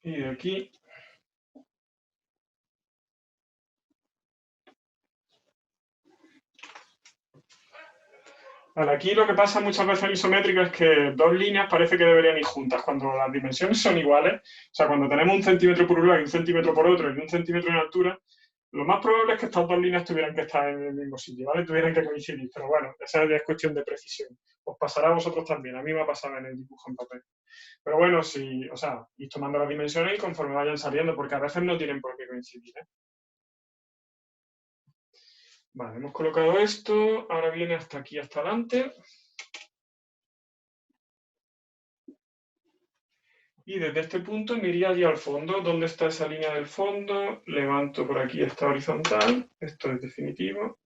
Y de aquí vale, aquí lo que pasa muchas veces en isométrica es que dos líneas parece que deberían ir juntas. Cuando las dimensiones son iguales, o sea, cuando tenemos 1 centímetro por un lado y 1 centímetro por otro y 1 centímetro en altura, lo más probable es que estas dos líneas tuvieran que estar en el mismo sitio, ¿vale? Tuvieran que coincidir, pero bueno, esa ya es cuestión de precisión. Os pasará a vosotros también, a mí me ha pasado en el dibujo en papel. Pero bueno, si, o sea, ir tomando las dimensiones y conforme vayan saliendo, porque a veces no tienen por qué coincidir, ¿eh? Vale, hemos colocado esto, ahora viene hasta aquí, hasta adelante. Y desde este punto me iría allí al fondo. ¿Dónde está esa línea del fondo? Levanto por aquí esta horizontal. Esto es definitivo.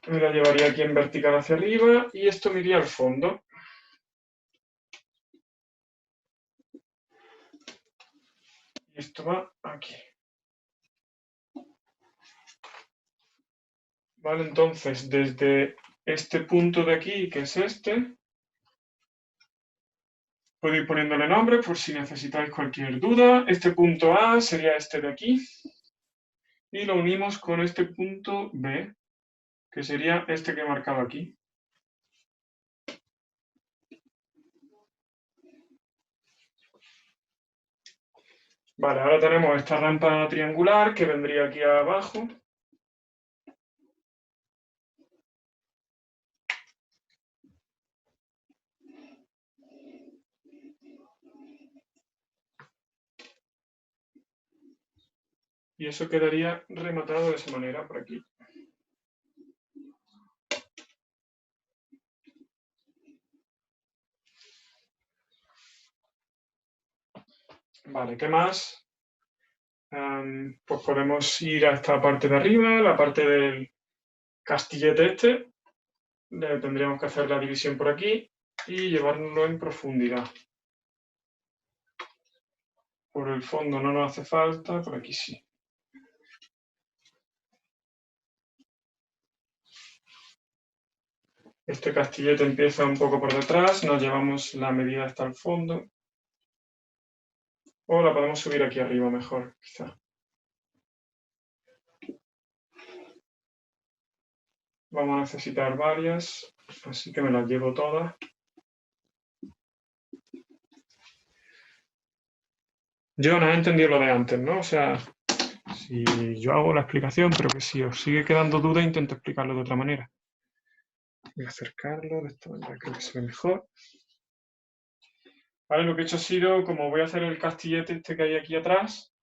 Me la llevaría aquí en vertical hacia arriba y esto me iría al fondo. Y esto va aquí. Vale, entonces desde este punto de aquí, que es este, puedo ir poniéndole nombre por si necesitáis cualquier duda. Este punto A sería este de aquí. Y lo unimos con este punto B, que sería este que he marcado aquí. Vale, ahora tenemos esta rampa triangular que vendría aquí abajo. Y eso quedaría rematado de esa manera por aquí. Vale, ¿qué más? Pues podemos ir a esta parte de arriba, la parte del castillete este. Le tendríamos que hacer la división por aquí y llevárnoslo en profundidad. Por el fondo no nos hace falta, por aquí sí. Este castillete empieza un poco por detrás, nos llevamos la medida hasta el fondo. O la podemos subir aquí arriba mejor, quizá. Vamos a necesitar varias, así que me las llevo todas. Yo no he entendido lo de antes, ¿no? O sea, si yo hago la explicación, pero que si os sigue quedando duda, intento explicarlo de otra manera. Voy a acercarlo de esta manera, creo que se ve mejor. Vale, lo que he hecho ha sido, como voy a hacer el castillete este que hay aquí atrás,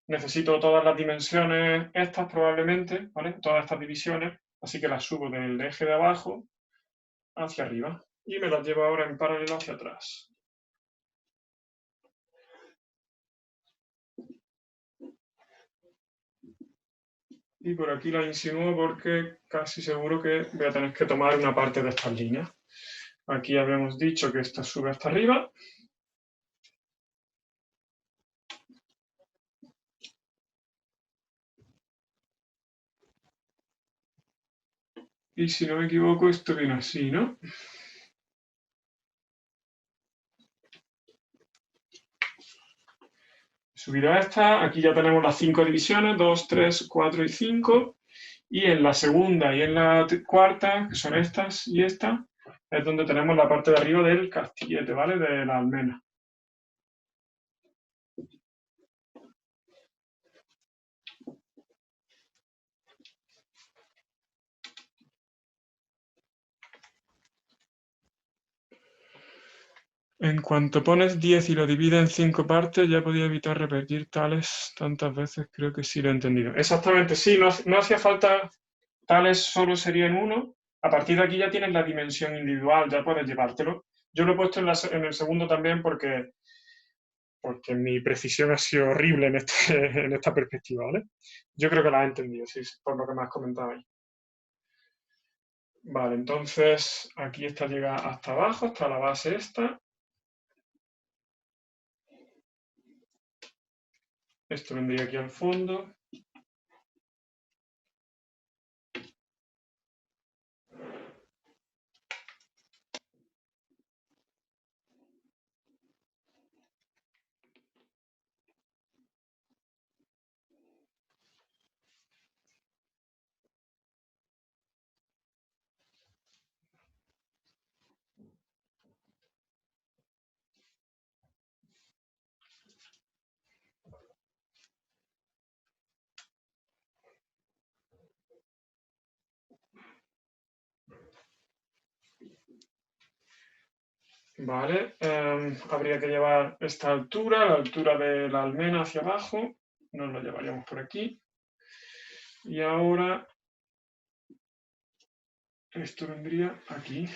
necesito todas las dimensiones estas probablemente, ¿vale? Todas estas divisiones, así que las subo del eje de abajo hacia arriba y me las llevo ahora en paralelo hacia atrás. Y por aquí la insinúo porque casi seguro que voy a tener que tomar una parte de estas líneas. Aquí habíamos dicho que esta sube hasta arriba. Y si no me equivoco, esto viene así, ¿no? Subirá esta, aquí ya tenemos las 5 divisiones, 2, 3, 4 y 5. Y en la segunda y en la cuarta, que son estas y esta, es donde tenemos la parte de arriba del castillete, ¿vale? De la almena. En cuanto pones 10 y lo divides en 5 partes, ya podía evitar repetir tales tantas veces, creo que sí lo he entendido. Exactamente, sí, no hacía falta tales, solo serían uno. A partir de aquí ya tienes la dimensión individual, ya puedes llevártelo. Yo lo he puesto en el segundo también porque mi precisión ha sido horrible en esta perspectiva, ¿vale? Yo creo que la has entendido, sí, por lo que me has comentado ahí. Vale, entonces aquí esta llega hasta abajo, hasta la base esta. Esto vendría aquí al fondo. Vale, habría que llevar esta altura, la altura de la almena hacia abajo. Nos lo llevaríamos por aquí. Y ahora esto vendría aquí.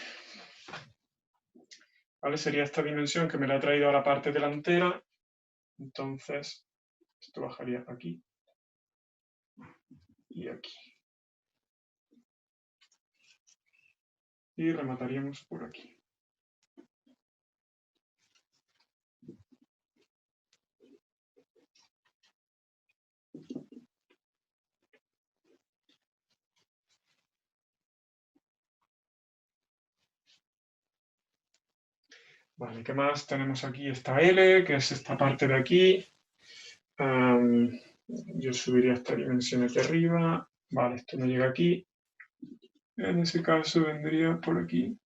¿Vale? Sería esta dimensión que me la ha traído a la parte delantera. Entonces, esto bajaría aquí y aquí. Y remataríamos por aquí. Vale, ¿qué más tenemos aquí? Esta L, que es esta parte de aquí. Yo subiría esta dimensión aquí arriba. Vale, esto no llega aquí. En ese caso vendría por aquí.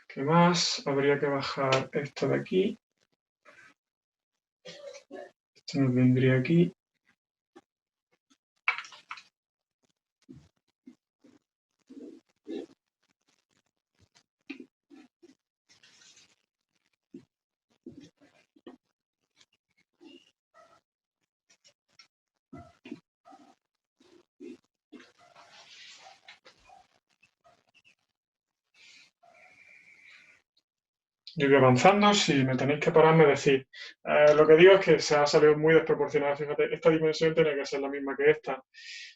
¿Qué más? Habría que bajar esto de aquí. Esto nos vendría aquí. Yo voy avanzando, si me tenéis que parar, me decís. Lo que digo es que se ha salido muy desproporcionada. Fíjate, esta dimensión tiene que ser la misma que esta.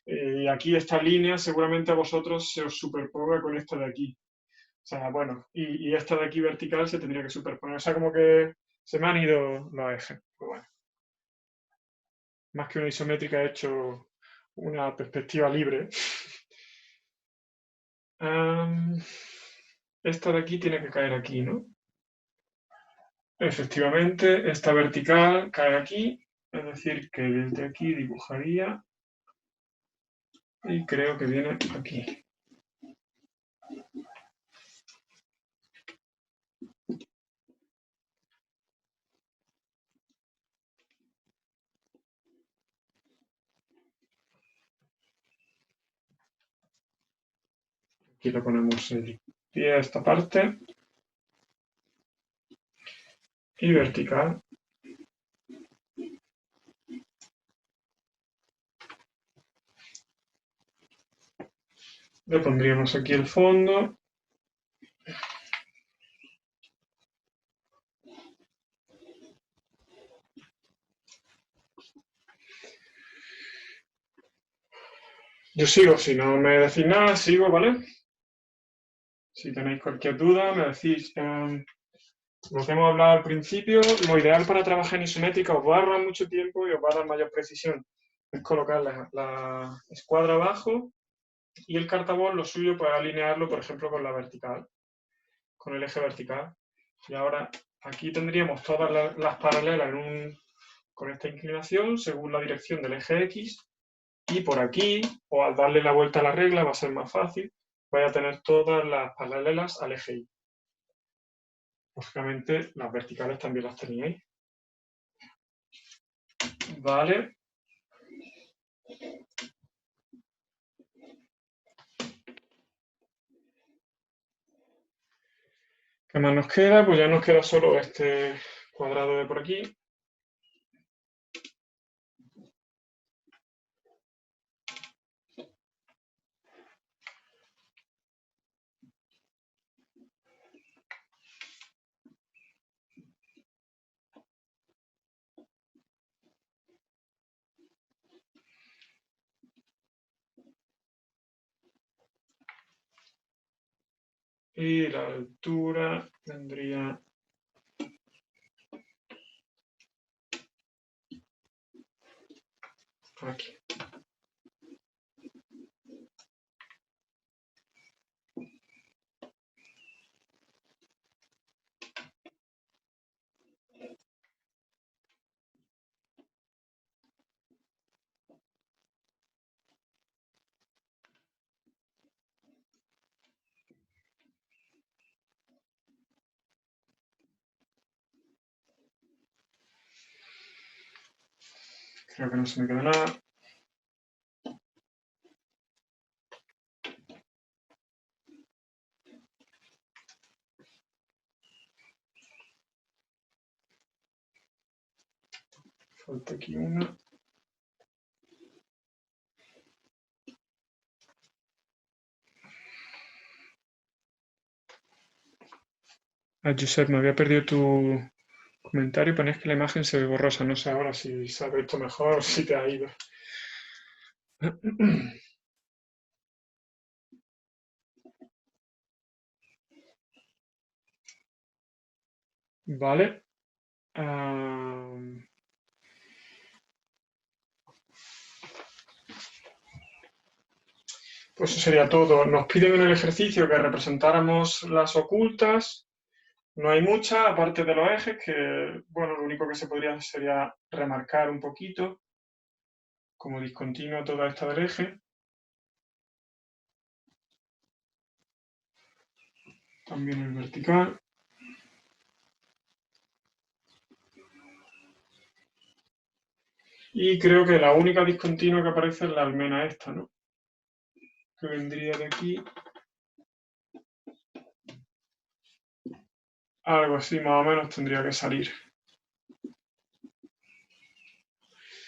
Y aquí esta línea seguramente a vosotros se os superponga con esta de aquí. O sea, bueno, y esta de aquí vertical se tendría que superponer. O sea, como que se me han ido los ejes. Pues bueno, más que una isométrica he hecho una perspectiva libre. Esta de aquí tiene que caer aquí, ¿no? Efectivamente, esta vertical cae aquí, es decir, que desde aquí dibujaría y creo que viene aquí. Aquí le ponemos el pie a esta parte y vertical. Le pondríamos aquí el fondo. Yo sigo, si no me decís nada, sigo, ¿vale? Si tenéis cualquier duda, me decís. Lo que hemos hablado al principio, lo ideal para trabajar en isométrica os va a ahorrar mucho tiempo y os va a dar mayor precisión. Es colocar la escuadra abajo y el cartabón, lo suyo, pues alinearlo, por ejemplo, con la vertical, con el eje vertical. Y ahora aquí tendríamos todas las paralelas con esta inclinación según la dirección del eje X. Y por aquí, o al darle la vuelta a la regla, va a ser más fácil, vais a tener todas las paralelas al eje Y. Lógicamente, las verticales también las teníais. Vale. ¿Qué más nos queda? Pues ya nos queda solo este cuadrado de por aquí. Y la altura vendría aquí. Creo que no se me queda nada. Falta aquí una. Ah, Josep, me había perdido tu comentario. Ponías que la imagen se ve borrosa. No sé ahora si se ha visto mejor o si te ha ido. Vale. Pues eso sería todo. Nos piden en el ejercicio que representáramos las ocultas. No hay muchas, aparte de los ejes, que, bueno, lo único que se podría hacer sería remarcar un poquito como discontinua toda esta del eje. También el vertical. Y creo que la única discontinua que aparece es la almena esta, ¿no? Que vendría de aquí. Algo así más o menos tendría que salir.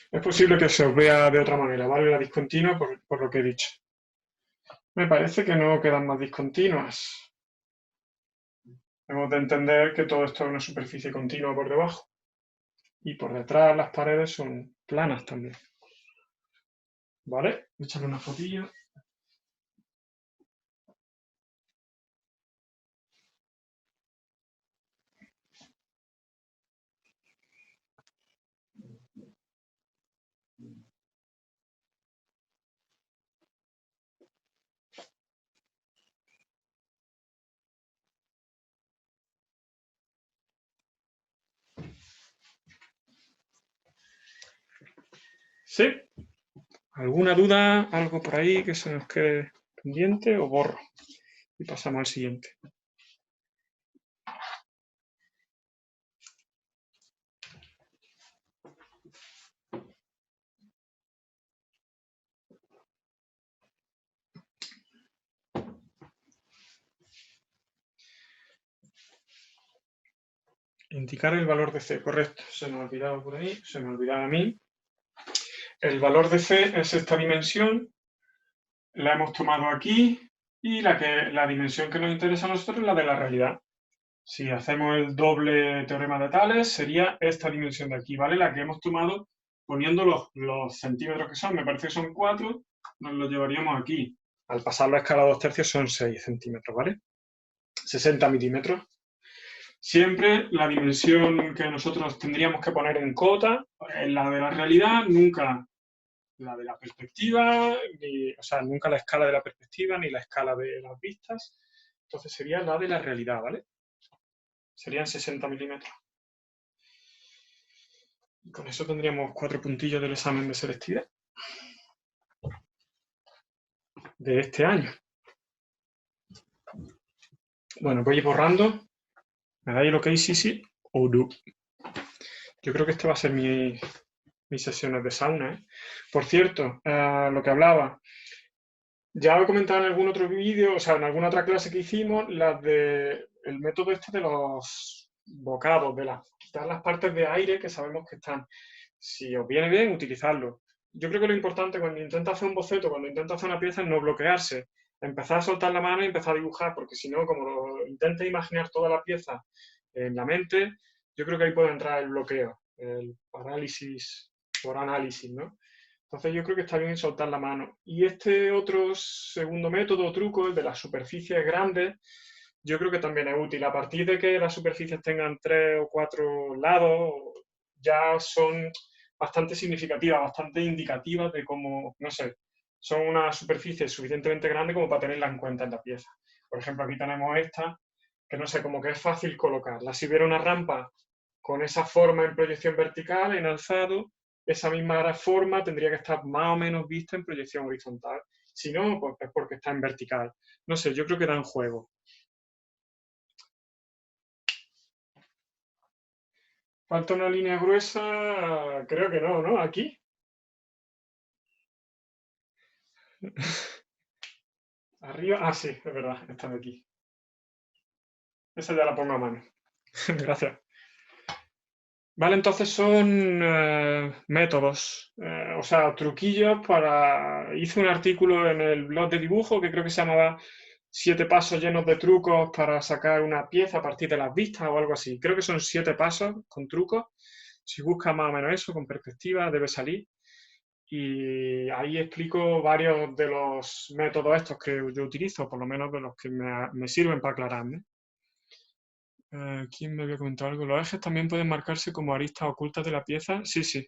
Es posible que se os vea de otra manera, ¿vale? La discontinua por lo que he dicho. Me parece que no quedan más discontinuas. Hemos de entender que todo esto es una superficie continua por debajo. Y por detrás las paredes son planas también. ¿Vale? Echarle una fotillo. ¿Sí? ¿Alguna duda? ¿Algo por ahí que se nos quede pendiente? O borro y pasamos al siguiente. indicar el valor de C, correcto. Se me ha olvidado por ahí, se me ha olvidado a mí. El valor de C es esta dimensión, la hemos tomado aquí y la dimensión que nos interesa a nosotros es la de la realidad. Si hacemos el doble teorema de Tales, sería esta dimensión de aquí, ¿vale? La que hemos tomado poniendo los centímetros que son, me parece que son 4, nos lo llevaríamos aquí. Al pasar la escala a 2/3 son 6 centímetros, ¿vale? 60 milímetros. Siempre la dimensión que nosotros tendríamos que poner en cota es la de la realidad, nunca la de la perspectiva, o sea, nunca la escala de la perspectiva ni la escala de las vistas. Entonces sería la de la realidad, ¿vale? Serían 60 milímetros. Y con eso tendríamos 4 puntillos del examen de selectividad de este año. Bueno, voy a ir borrando. ¿Me dais lo que hay? Sí o no? Yo creo que esta va a ser mis sesiones de sauna, ¿eh? Por cierto, lo que hablaba, ya lo he comentado en algún otro vídeo, o sea, en alguna otra clase que hicimos, el método este de los bocados, de quitar las partes de aire que sabemos que están. Si os viene bien, utilizarlo. Yo creo que lo importante cuando intenta hacer un boceto, cuando intenta hacer una pieza, es no bloquearse. Empezar a soltar la mano y empezar a dibujar, porque si no, como lo intentes imaginar toda la pieza en la mente, yo creo que ahí puede entrar el bloqueo, el parálisis por análisis, ¿no? Entonces yo creo que está bien soltar la mano. Y este otro segundo método o truco, el de las superficies grandes, yo creo que también es útil. A partir de que las superficies tengan 3 o 4 lados, ya son bastante significativas, bastante indicativas de cómo, no sé, son una superficie suficientemente grande como para tenerla en cuenta en la pieza. Por ejemplo, aquí tenemos esta, que no sé, como que es fácil colocarla. Si hubiera una rampa con esa forma en proyección vertical, en alzado, esa misma forma tendría que estar más o menos vista en proyección horizontal. Si no, pues es porque está en vertical. No sé, yo creo que dan juego. ¿Falta una línea gruesa? Creo que no, ¿no? ¿Aquí? Arriba. Ah, sí, es verdad, está de aquí. Esa ya la pongo a mano. Gracias. Vale, entonces son métodos, o sea, truquillos para... Hice un artículo en el blog de dibujo que creo que se llamaba 7 pasos llenos de trucos para sacar una pieza a partir de las vistas o algo así. Creo que son 7 pasos con trucos. Si buscas más o menos eso, con perspectiva, debe salir. Y ahí explico varios de los métodos estos que yo utilizo, por lo menos de los que me sirven para aclararme. ¿Quién me había comentado algo? ¿Los ejes también pueden marcarse como aristas ocultas de la pieza? Sí, sí.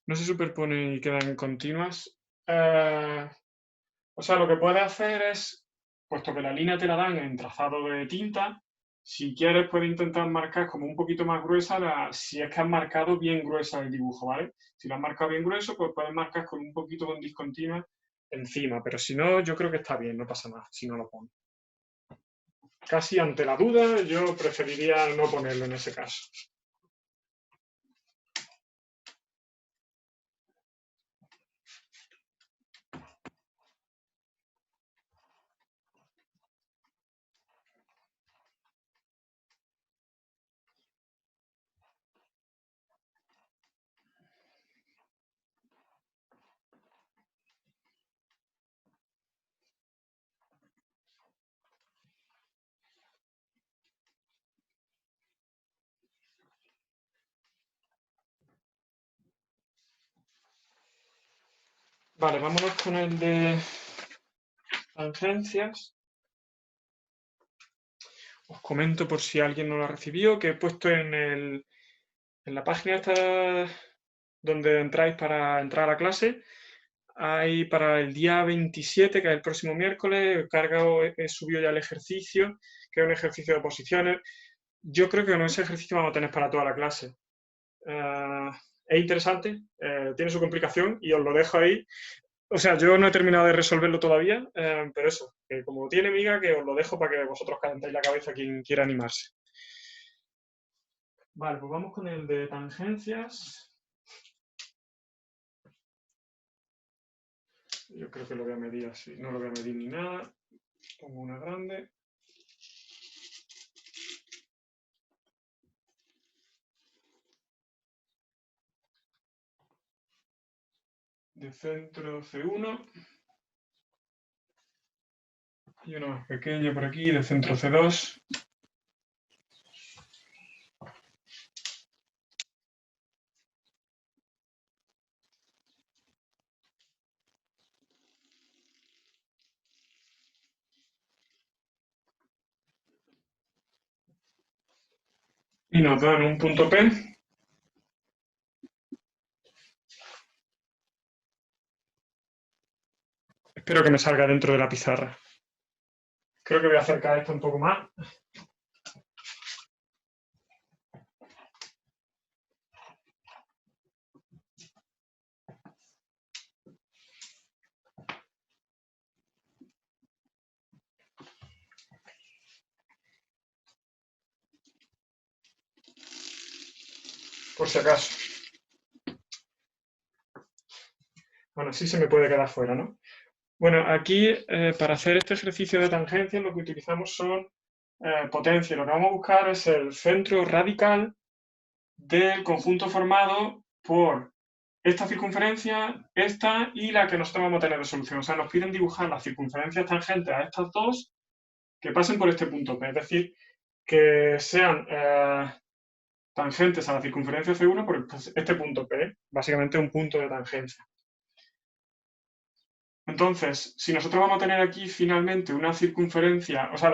No se superponen y quedan continuas. O sea, lo que puedes hacer es, puesto que la línea te la dan en trazado de tinta, si quieres puedes intentar marcar como un poquito más gruesa, si es que has marcado bien gruesa el dibujo, ¿vale? Si lo has marcado bien grueso, pues puedes marcar con un poquito con discontinua encima, pero si no, yo creo que está bien, no pasa nada si no lo pones. Casi ante la duda, yo preferiría no ponerlo en ese caso. Vale, vámonos con el de tangencias. Os comento por si alguien no lo ha recibido, que he puesto en la página esta donde entráis para entrar a la clase, hay para el día 27, que es el próximo miércoles, he subido ya el ejercicio, que es un ejercicio de posiciones. Yo creo que con ese ejercicio vamos a tener para toda la clase. Es interesante, tiene su complicación y os lo dejo ahí. O sea, yo no he terminado de resolverlo todavía, pero eso, que como tiene miga, que os lo dejo para que vosotros calentéis la cabeza quien quiera animarse. Vale, pues vamos con el de tangencias. Yo creo que lo voy a medir así, no lo voy a medir ni nada. Pongo una grande. de centro C1 y una más pequeña por aquí de centro C2. Y nos dan un punto P. Espero que me salga dentro de la pizarra. Creo que voy a acercar esto un poco más. Por si acaso. Bueno, así se me puede quedar fuera, ¿no? Bueno, aquí para hacer este ejercicio de tangencia lo que utilizamos son potencias. Lo que vamos a buscar es el centro radical del conjunto formado por esta circunferencia, esta y la que nosotros vamos a tener de solución. O sea, nos piden dibujar las circunferencias tangentes a estas dos que pasen por este punto P. Es decir, que sean tangentes a la circunferencia C1 por este punto P, básicamente un punto de tangencia. Entonces, si nosotros vamos a tener aquí finalmente una circunferencia, o sea,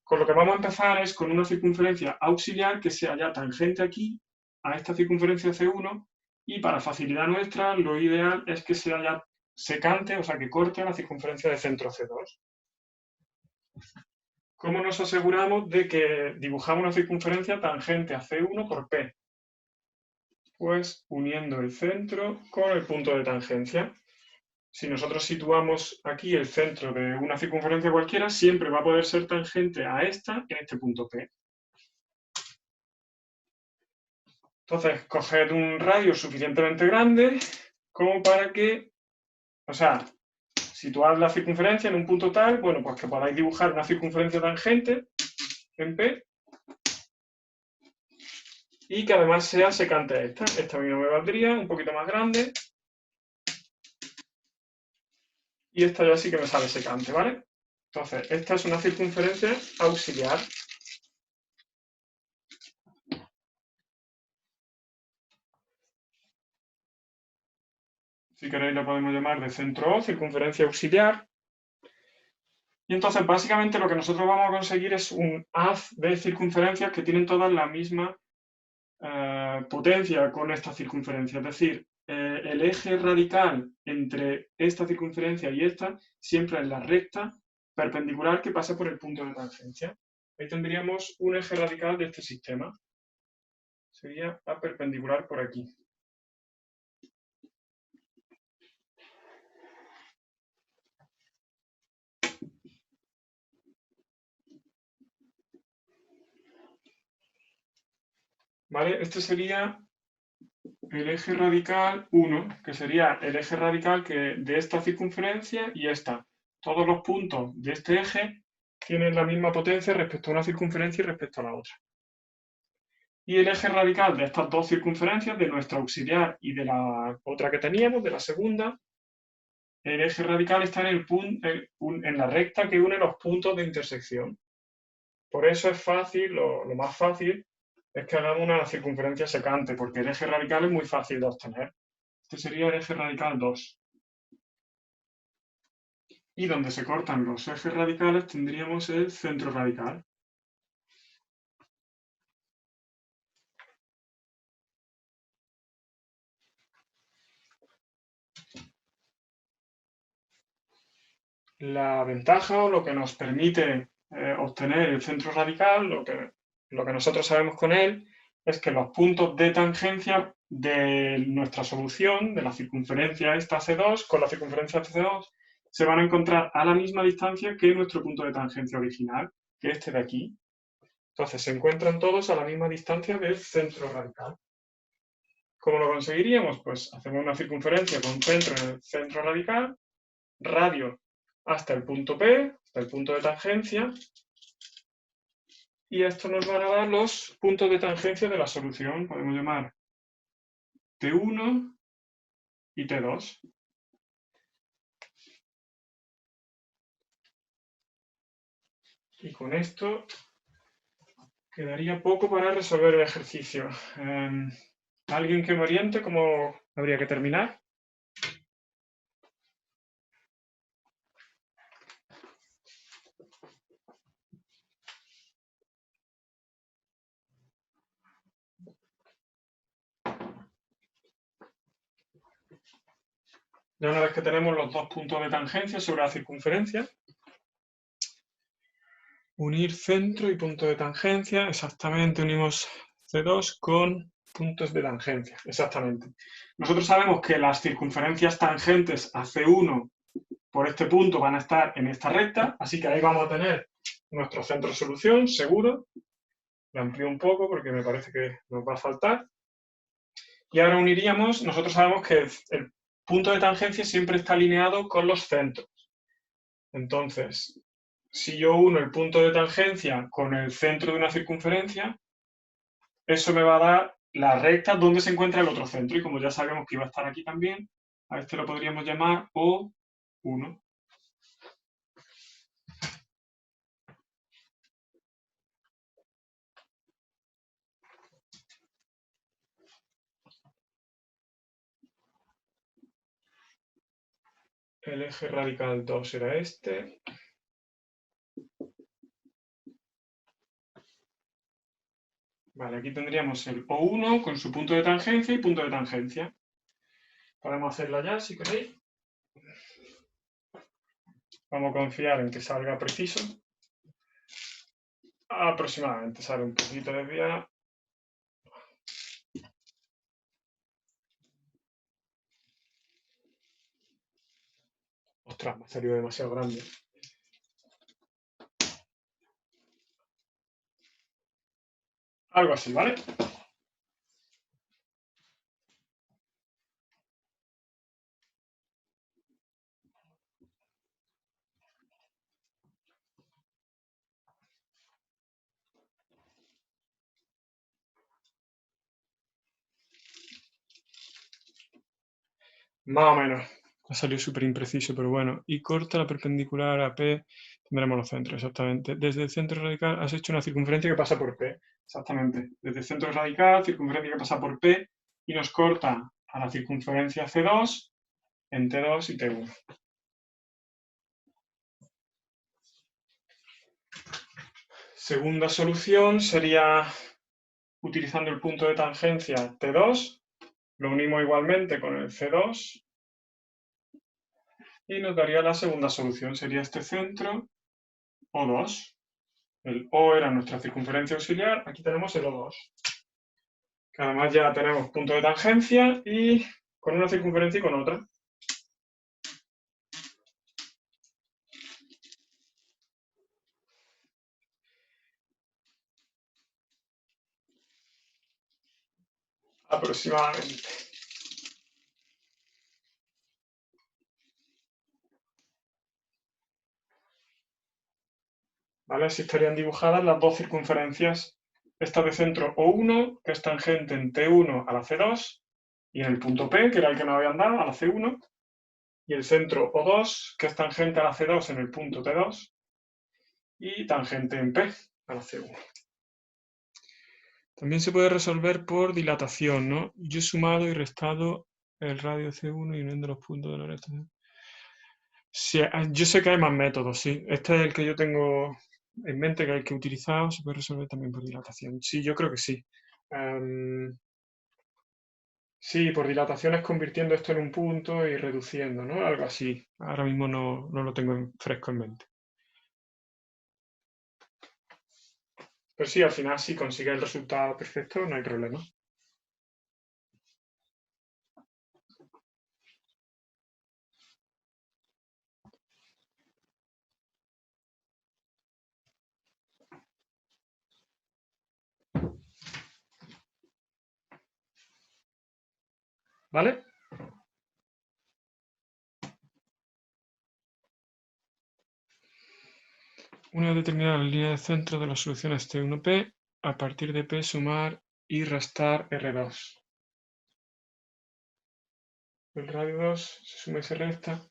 con lo que vamos a empezar es con una circunferencia auxiliar que sea ya tangente aquí a esta circunferencia C1 y para facilidad nuestra lo ideal es que sea ya secante, o sea, que corte a la circunferencia de centro C2. ¿Cómo nos aseguramos de que dibujamos una circunferencia tangente a C1 por P? Pues uniendo el centro con el punto de tangencia. Si nosotros situamos aquí el centro de una circunferencia cualquiera, siempre va a poder ser tangente a esta en este punto P. Entonces, coged un radio suficientemente grande como para que, o sea, situad la circunferencia en un punto tal, bueno, pues que podáis dibujar una circunferencia tangente en P y que además sea secante a esta. Esta misma me valdría, un poquito más grande. Y esta ya sí que me sale secante, ¿vale? Entonces, esta es una circunferencia auxiliar. Si queréis la podemos llamar de centro O, circunferencia auxiliar. Y entonces, básicamente, lo que nosotros vamos a conseguir es un haz de circunferencias que tienen todas la misma potencia con esta circunferencia. Es decir, el eje radical entre esta circunferencia y esta siempre es la recta perpendicular que pasa por el punto de tangencia. Ahí tendríamos un eje radical de este sistema. Sería la perpendicular por aquí. ¿Vale? Este sería el eje radical 1, que sería el eje radical de esta circunferencia y esta. Todos los puntos de este eje tienen la misma potencia respecto a una circunferencia y respecto a la otra. Y el eje radical de estas dos circunferencias, de nuestra auxiliar y de la otra que teníamos, de la segunda, el eje radical está en la recta que une los puntos de intersección. Por eso es fácil, lo más fácil, es que hagamos una circunferencia secante, porque el eje radical es muy fácil de obtener. Este sería el eje radical 2. Y donde se cortan los ejes radicales tendríamos el centro radical. La ventaja o lo que nos permite obtener el centro radical, lo que nosotros sabemos con él, es que los puntos de tangencia de nuestra solución, de la circunferencia esta C2 con la circunferencia C2, se van a encontrar a la misma distancia que nuestro punto de tangencia original, que este de aquí. Entonces se encuentran todos a la misma distancia del centro radical. ¿Cómo lo conseguiríamos? Pues hacemos una circunferencia con centro en el centro radical, radio hasta el punto P, hasta el punto de tangencia, y esto nos van a dar los puntos de tangencia de la solución. Podemos llamar T1 y T2. Y con esto quedaría poco para resolver el ejercicio. ¿Alguien que me oriente cómo habría que terminar? Ya una vez que tenemos los dos puntos de tangencia sobre la circunferencia, unir centro y punto de tangencia, exactamente unimos C2 con puntos de tangencia, exactamente. Nosotros sabemos que las circunferencias tangentes a C1 por este punto van a estar en esta recta, así que ahí vamos a tener nuestro centro de solución, seguro. Lo amplío un poco porque me parece que nos va a faltar. Y ahora uniríamos, nosotros sabemos que el punto de tangencia siempre está alineado con los centros. Entonces, si yo uno el punto de tangencia con el centro de una circunferencia, eso me va a dar la recta donde se encuentra el otro centro. Y como ya sabemos que iba a estar aquí también, a este lo podríamos llamar O1. El eje radical 2 era este. Vale, aquí tendríamos el O1 con su punto de tangencia y punto de tangencia. Podemos hacerla ya, si queréis. Vamos a confiar en que salga preciso. Aproximadamente sale un poquito desviado. Ostras, me ha salido demasiado grande. Algo así, ¿vale? Más o menos. Ha salido súper impreciso, pero bueno. Y corta la perpendicular a P, tendremos los centros, exactamente. Desde el centro radical has hecho una circunferencia que pasa por P. Exactamente. Desde el centro radical, circunferencia que pasa por P, y nos corta a la circunferencia C2 en T2 y T1. Segunda solución sería utilizando el punto de tangencia T2, lo unimos igualmente con el C2 y nos daría la segunda solución, sería este centro O2. El O era nuestra circunferencia auxiliar, aquí tenemos el O2. Que además ya tenemos punto de tangencia y con una circunferencia y con otra. Aproximadamente. ¿Vale? Así estarían dibujadas las dos circunferencias. Esta de centro O1, que es tangente en T1 a la C2, y en el punto P, que era el que nos habían dado, a la C1, y el centro O2, que es tangente a la C2 en el punto T2, y tangente en P a la C1. También se puede resolver por dilatación, ¿no? Yo he sumado y restado el radio C1 y uniendo los puntos de la recta. Sí, yo sé que hay más métodos, sí. Este es el que yo tengo en mente, que es el que he utilizado. Se puede resolver también por dilatación. Sí, yo creo que sí. Sí, por dilatación es convirtiendo esto en un punto y reduciendo, ¿no? Algo así. Ahora mismo no lo tengo fresco en mente. Pero sí, al final, si consigue el resultado perfecto, no hay problema. ¿Vale? Una vez determinada la línea de centro de las soluciones T1P, a partir de P sumar y restar R2. El radio 2 se suma y se resta.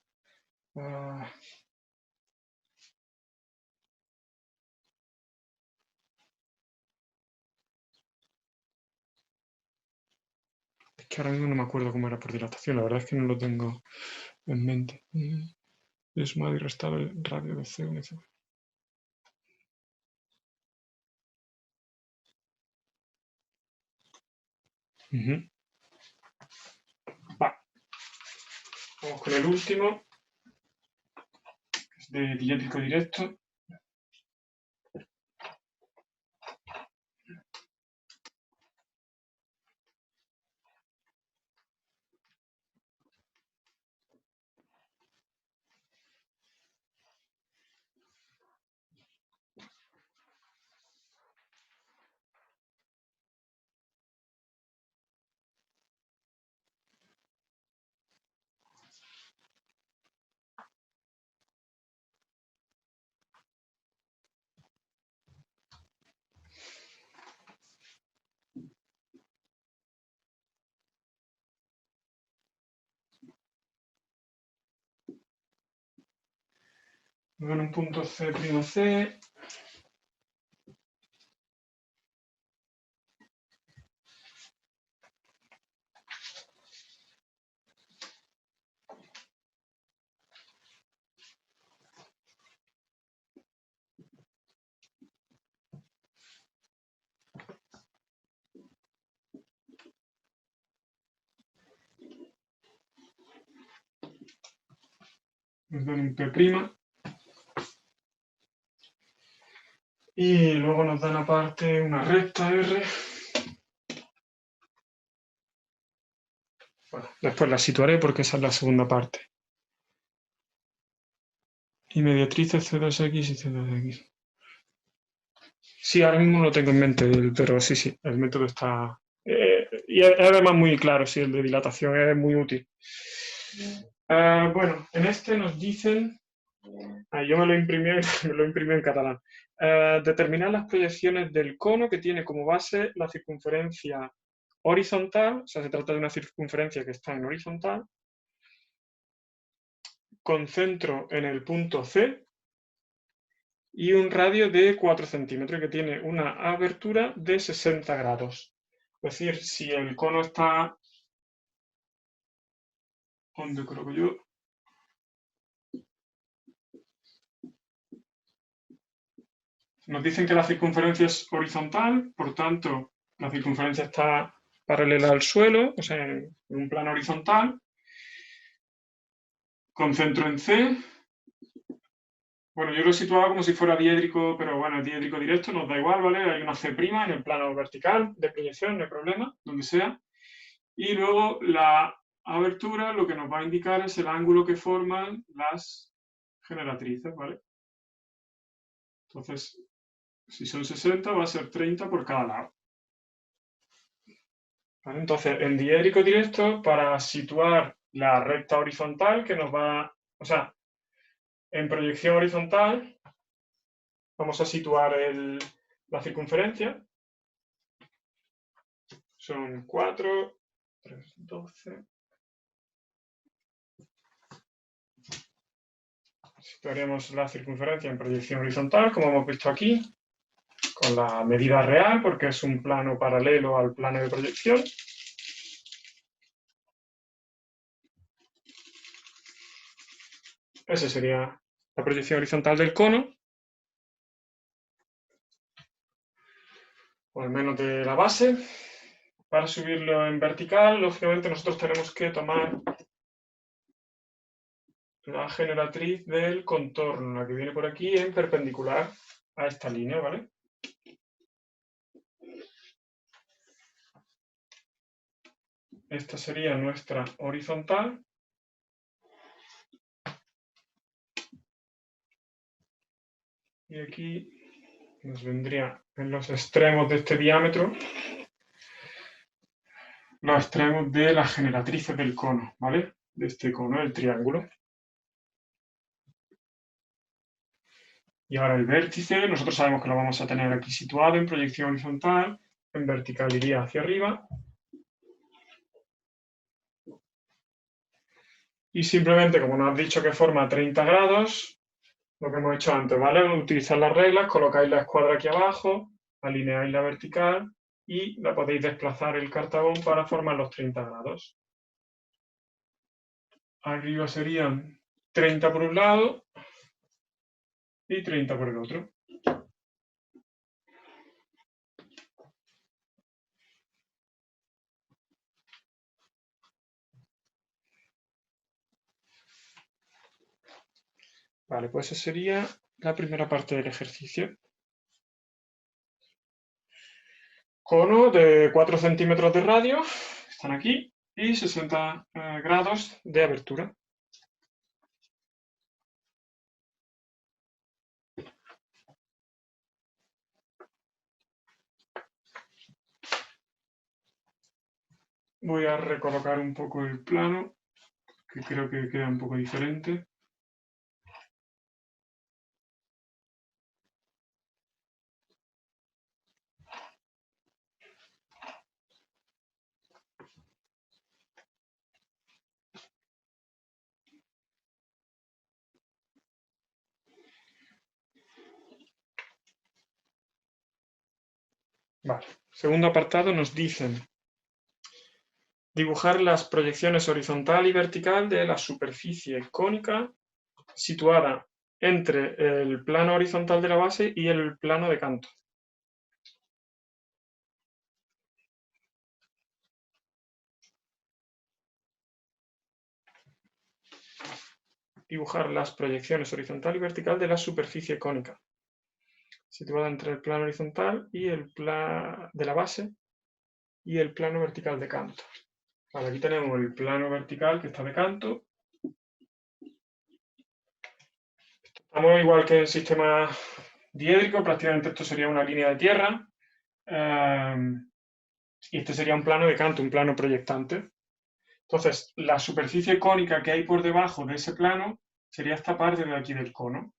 que ahora mismo no me acuerdo cómo era por dilatación, la verdad es que no lo tengo en mente. He sumado y restado el radio de C1 y C2. Va. Vamos con el último, que es de diéléctrico directo. Luego en un punto C''C, nos dan un P', y luego nos dan aparte una recta R. Bueno, después la situaré porque esa es la segunda parte. Y mediatrices C2X y C2X. Sí, ahora mismo no lo tengo en mente, pero sí, el método está... y es además muy claro, sí, el de dilatación es muy útil. Bueno, en este nos dicen... yo me lo imprimí en catalán. Determinar las proyecciones del cono que tiene como base la circunferencia horizontal, o sea, se trata de una circunferencia que está en horizontal, con centro en el punto C y un radio de 4 centímetros que tiene una abertura de 60 grados. Es decir, si el cono está... ¿Dónde creo que yo? Nos dicen que la circunferencia es horizontal, por tanto, la circunferencia está paralela al suelo, o sea, en un plano horizontal, con centro en C. Bueno, yo lo situaba como si fuera diédrico, pero bueno, es diédrico directo, nos da igual, ¿vale? Hay una C' en el plano vertical de proyección, no hay problema, donde sea. Y luego la abertura lo que nos va a indicar es el ángulo que forman las generatrices, ¿vale? Entonces, si son 60, va a ser 30 por cada lado. ¿Vale? Entonces, en diédrico directo, para situar la recta horizontal que nos va... O sea, en proyección horizontal, vamos a situar la circunferencia. Son 4, 3, 12. Situaríamos la circunferencia en proyección horizontal, como hemos visto aquí, con la medida real, porque es un plano paralelo al plano de proyección. Esa sería la proyección horizontal del cono, o al menos de la base. Para subirlo en vertical, lógicamente nosotros tenemos que tomar la generatriz del contorno, la que viene por aquí en perpendicular a esta línea, ¿vale? Esta sería nuestra horizontal. Y aquí nos vendría en los extremos de este diámetro los extremos de las generatrices del cono, ¿vale? De este cono, el triángulo. Y ahora el vértice, nosotros sabemos que lo vamos a tener aquí situado en proyección horizontal, en vertical iría hacia arriba. Y simplemente, como nos has dicho que forma 30 grados, lo que hemos hecho antes, ¿vale? Utilizar las reglas, colocáis la escuadra aquí abajo, alineáis la vertical y la podéis desplazar el cartabón para formar los 30 grados. Arriba serían 30 por un lado y 30 por el otro. Vale, pues esa sería la primera parte del ejercicio. Cono de 4 centímetros de radio, están aquí, y 60 grados de abertura. Voy a recolocar un poco el plano, que creo que queda un poco diferente. Vale. Segundo apartado nos dicen dibujar las proyecciones horizontal y vertical de la superficie cónica situada entre el plano horizontal de la base y el plano de canto. Dibujar las proyecciones horizontal y vertical de la superficie cónica situada entre el plano horizontal y el plano de la base y el plano vertical de canto. Vale, aquí tenemos el plano vertical que está de canto. Estamos igual que en el sistema diédrico, prácticamente esto sería una línea de tierra. Y este sería un plano de canto, un plano proyectante. Entonces, la superficie cónica que hay por debajo de ese plano sería esta parte de aquí del cono.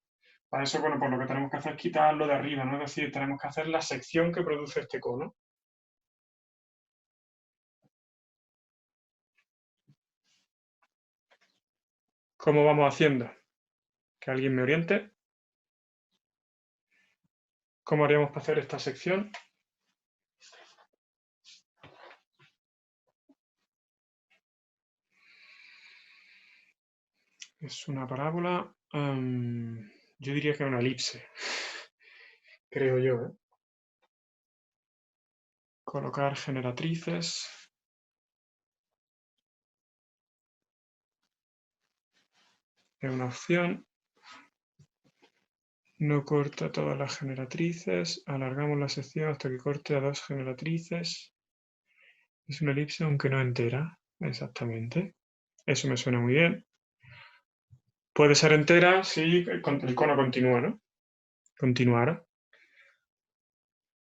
Para eso, bueno, pues lo que tenemos que hacer es quitarlo de arriba, ¿no? Es decir, tenemos que hacer la sección que produce este cono. ¿Cómo vamos haciendo? Que alguien me oriente. ¿Cómo haríamos para hacer esta sección? Es una parábola. Yo diría que es una elipse. Creo yo, ¿eh? Colocar generatrices. Es una opción. No corta todas las generatrices. Alargamos la sección hasta que corte a 2 generatrices. Es una elipse aunque no entera. Exactamente. Eso me suena muy bien. Puede ser entera si el cono continúa, ¿no? Continuara.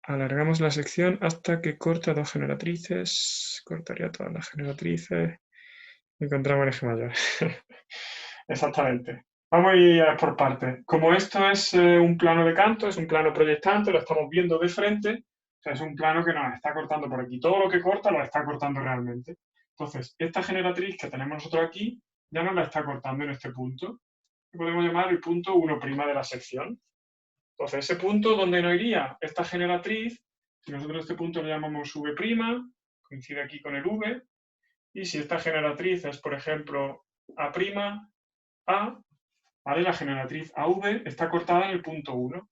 Alargamos la sección hasta que corta 2 generatrices. Cortaría todas las generatrices. Encontramos el eje mayor. Exactamente. Vamos a ir por partes. Como esto es un plano de canto, es un plano proyectante, lo estamos viendo de frente, o sea, es un plano que nos está cortando por aquí. Todo lo que corta lo está cortando realmente. Entonces, esta generatriz que tenemos nosotros aquí ya nos la está cortando en este punto, que podemos llamar el punto 1' de la sección. Entonces, ese punto donde no iría esta generatriz, si nosotros este punto lo llamamos V', coincide aquí con el V, y si esta generatriz es, por ejemplo, A', A, ¿vale? La generatriz AV está cortada en el punto 1.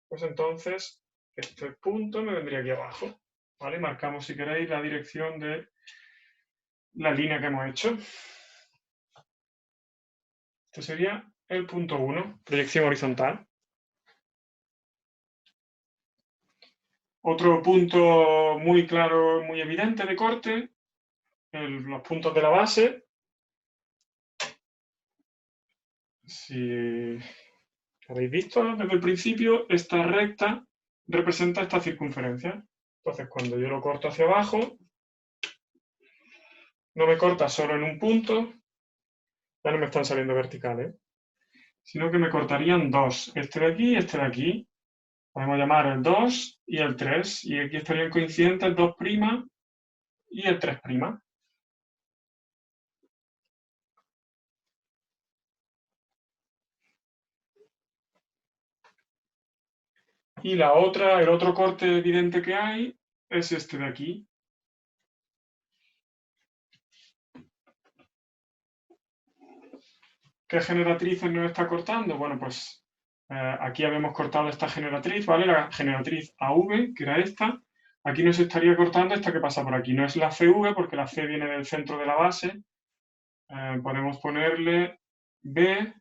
Pues entonces, este punto me vendría aquí abajo, ¿vale? Marcamos, si queréis, la dirección de la línea que hemos hecho. Este sería el punto 1, proyección horizontal. Otro punto muy claro, muy evidente de corte, los puntos de la base. Si habéis visto desde el principio, esta recta representa esta circunferencia. Entonces, cuando yo lo corto hacia abajo, no me corta solo en un punto, ya no me están saliendo verticales, sino que me cortarían dos, este de aquí y este de aquí. Podemos llamar el 2 y el 3, y aquí estarían coincidentes 2' y el 3'. Y la otra, el otro corte evidente que hay es este de aquí. ¿Qué generatrices nos está cortando? Bueno, pues aquí habíamos cortado esta generatriz, ¿vale? La generatriz AV, que era esta. Aquí nos estaría cortando esta que pasa por aquí. No es la CV, porque la C viene del centro de la base. Podemos ponerle B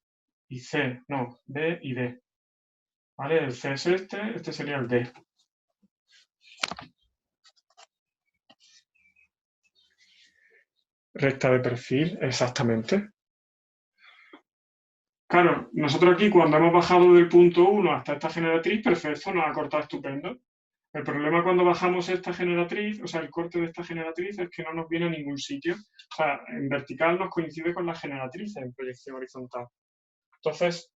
y C. No, B y D. ¿Vale? El C es este sería el D. Recta de perfil, exactamente. Claro, nosotros aquí cuando hemos bajado del punto 1 hasta esta generatriz, perfecto, nos ha cortado estupendo. El problema cuando bajamos esta generatriz, o sea, el corte de esta generatriz es que no nos viene a ningún sitio. O sea, en vertical nos coincide con la generatriz en proyección horizontal. Entonces,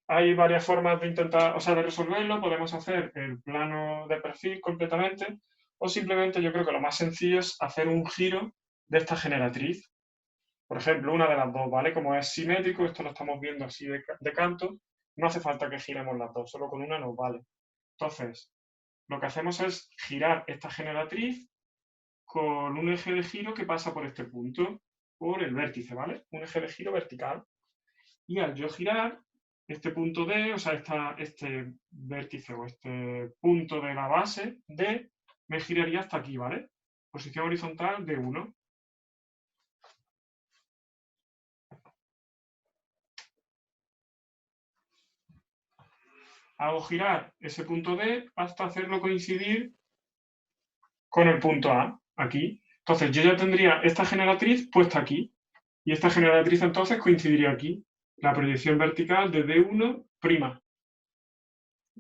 hay varias formas de intentar, o sea, de resolverlo. Podemos hacer el plano de perfil completamente o simplemente yo creo que lo más sencillo es hacer un giro de esta generatriz. Por ejemplo, una de las dos, ¿vale? Como es simétrico, esto lo estamos viendo así de canto, no hace falta que giremos las dos, solo con una nos vale. Entonces, lo que hacemos es girar esta generatriz con un eje de giro que pasa por este punto, por el vértice, ¿vale? Un eje de giro vertical. Y al yo girar, este punto D, o sea, este vértice o este punto de la base D, me giraría hasta aquí, ¿vale? Posición horizontal de 1. Hago girar ese punto D hasta hacerlo coincidir con el punto A, aquí. Entonces yo ya tendría esta generatriz puesta aquí. Y esta generatriz entonces coincidiría aquí. La proyección vertical de D1'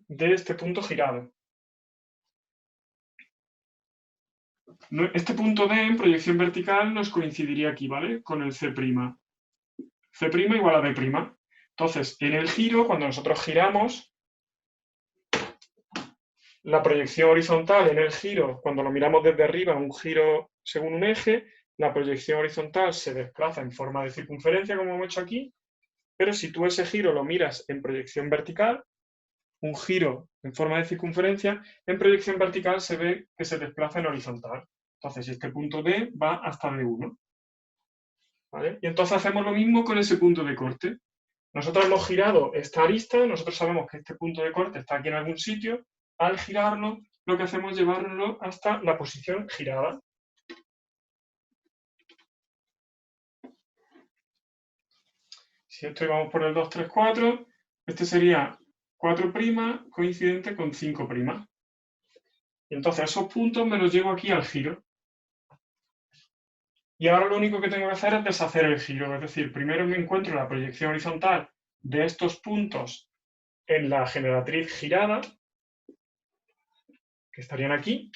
de este punto girado. Este punto D en proyección vertical nos coincidiría aquí, ¿vale? Con el C'. C' igual a D'. Entonces, en el giro, cuando nosotros giramos, la proyección horizontal en el giro, cuando lo miramos desde arriba, un giro según un eje, la proyección horizontal se desplaza en forma de circunferencia, como hemos hecho aquí, pero si tú ese giro lo miras en proyección vertical, un giro en forma de circunferencia, en proyección vertical se ve que se desplaza en horizontal. Entonces, este punto D va hasta D1. ¿Vale? Y entonces hacemos lo mismo con ese punto de corte. Nosotros hemos girado esta arista, nosotros sabemos que este punto de corte está aquí en algún sitio. Al girarlo, lo que hacemos es llevarlo hasta la posición girada. Si esto íbamos por el 2, 3, 4, este sería 4' coincidente con 5'. Y entonces esos puntos me los llevo aquí al giro. Y ahora lo único que tengo que hacer es deshacer el giro. Es decir, primero me encuentro la proyección horizontal de estos puntos en la generatriz girada, que estarían aquí.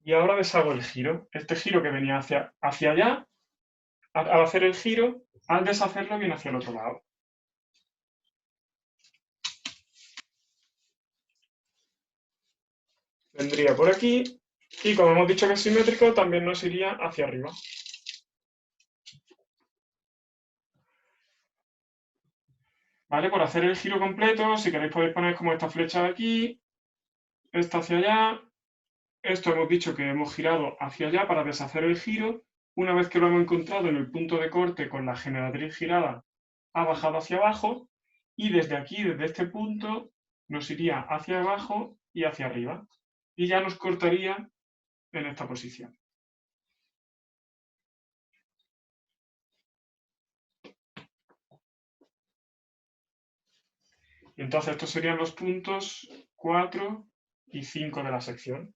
Y ahora deshago el giro. Este giro que venía hacia allá, al hacer el giro, al deshacerlo viene hacia el otro lado. Vendría por aquí y como hemos dicho que es simétrico, también nos iría hacia arriba. ¿Vale? Por hacer el giro completo, si queréis podéis poner como esta flecha de aquí, esta hacia allá. Esto hemos dicho que hemos girado hacia allá para deshacer el giro. Una vez que lo hemos encontrado en el punto de corte con la generatriz girada, ha bajado hacia abajo y desde aquí, desde este punto, nos iría hacia abajo y hacia arriba. Y ya nos cortaría en esta posición. Y entonces estos serían los puntos 4 y 5 de la sección.